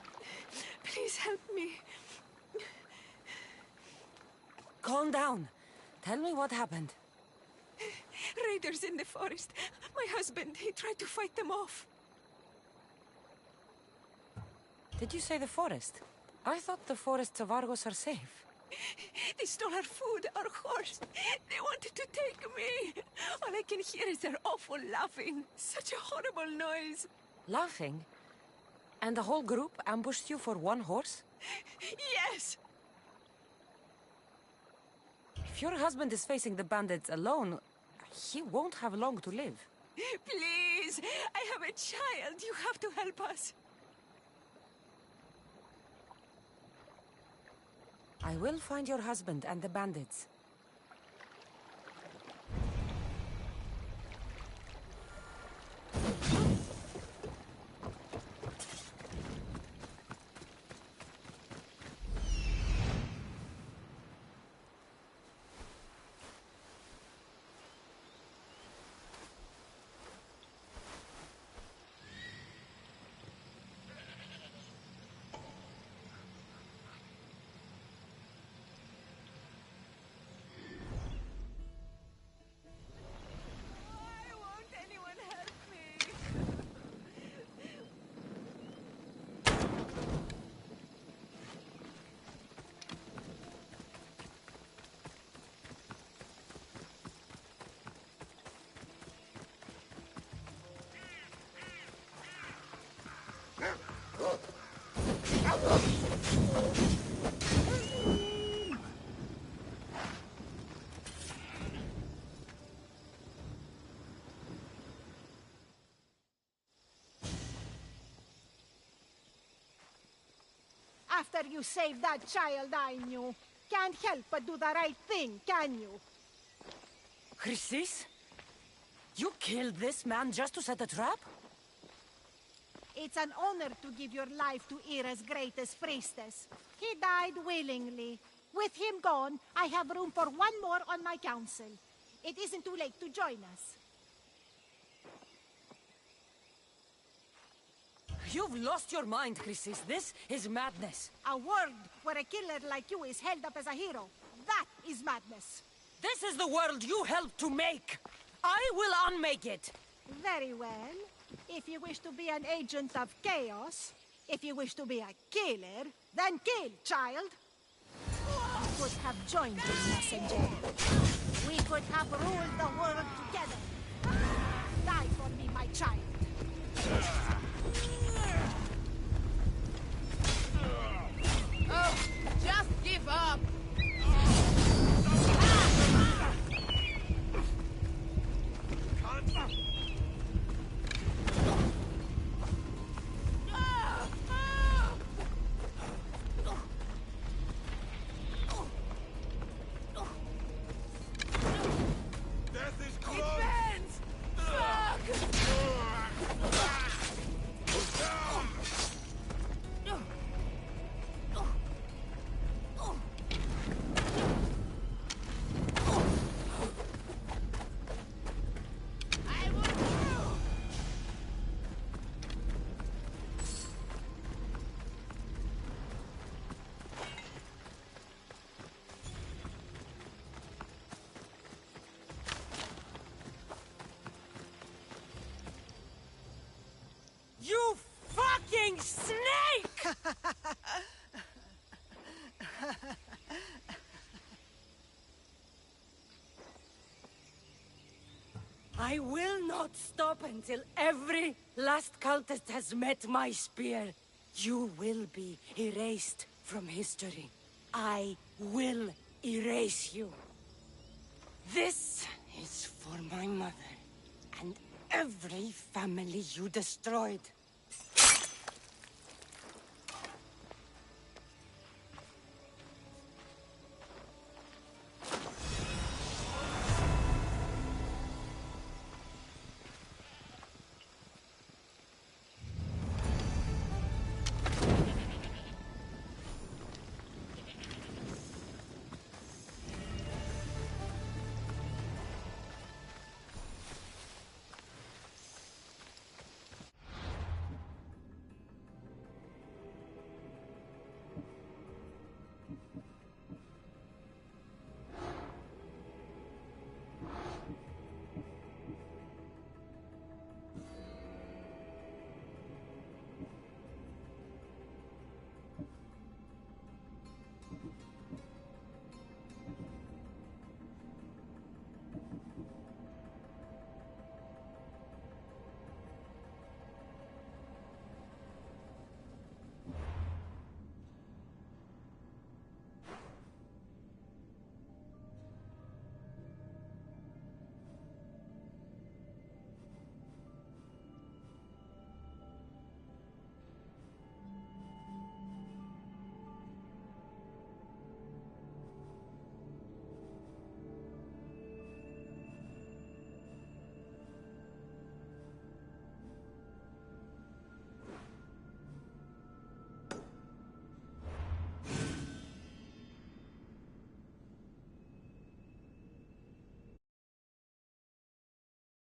Please help me. Calm down. Tell me what happened. Raiders in the forest. My husband, he tried to fight them off. Did you say the forest? I thought the forests of Argos are safe. They stole our food, our horse. They wanted to take me. All I can hear is their awful laughing. Such a horrible noise. Laughing? And the whole group ambushed you for one horse? Yes! If your husband is facing the bandits alone, he won't have long to live. Please! I have a child. You have to help us. I will find your husband and the bandits. After you saved that child I knew, can't help but do the right thing, can you? Chrysis? You killed this man just to set a trap? It's an honor to give your life to Ira's greatest priestess. He died willingly. With him gone, I have room for one more on my council. It isn't too late to join us. You've lost your mind, Chrysis. This is madness. A world where a killer like you is held up as a hero. That is madness. This is the world you helped to make. I will unmake it. Very well. If you wish to be an agent of chaos, if you wish to be a killer, then kill, child. We could have joined this messenger. We could have ruled the world together. Die for me, my child. Oh, just give up! Death is close! It bends! Fuck! I will not stop until every last cultist has met my spear. You will be erased from history. I will erase you. This is for my mother and every family you destroyed.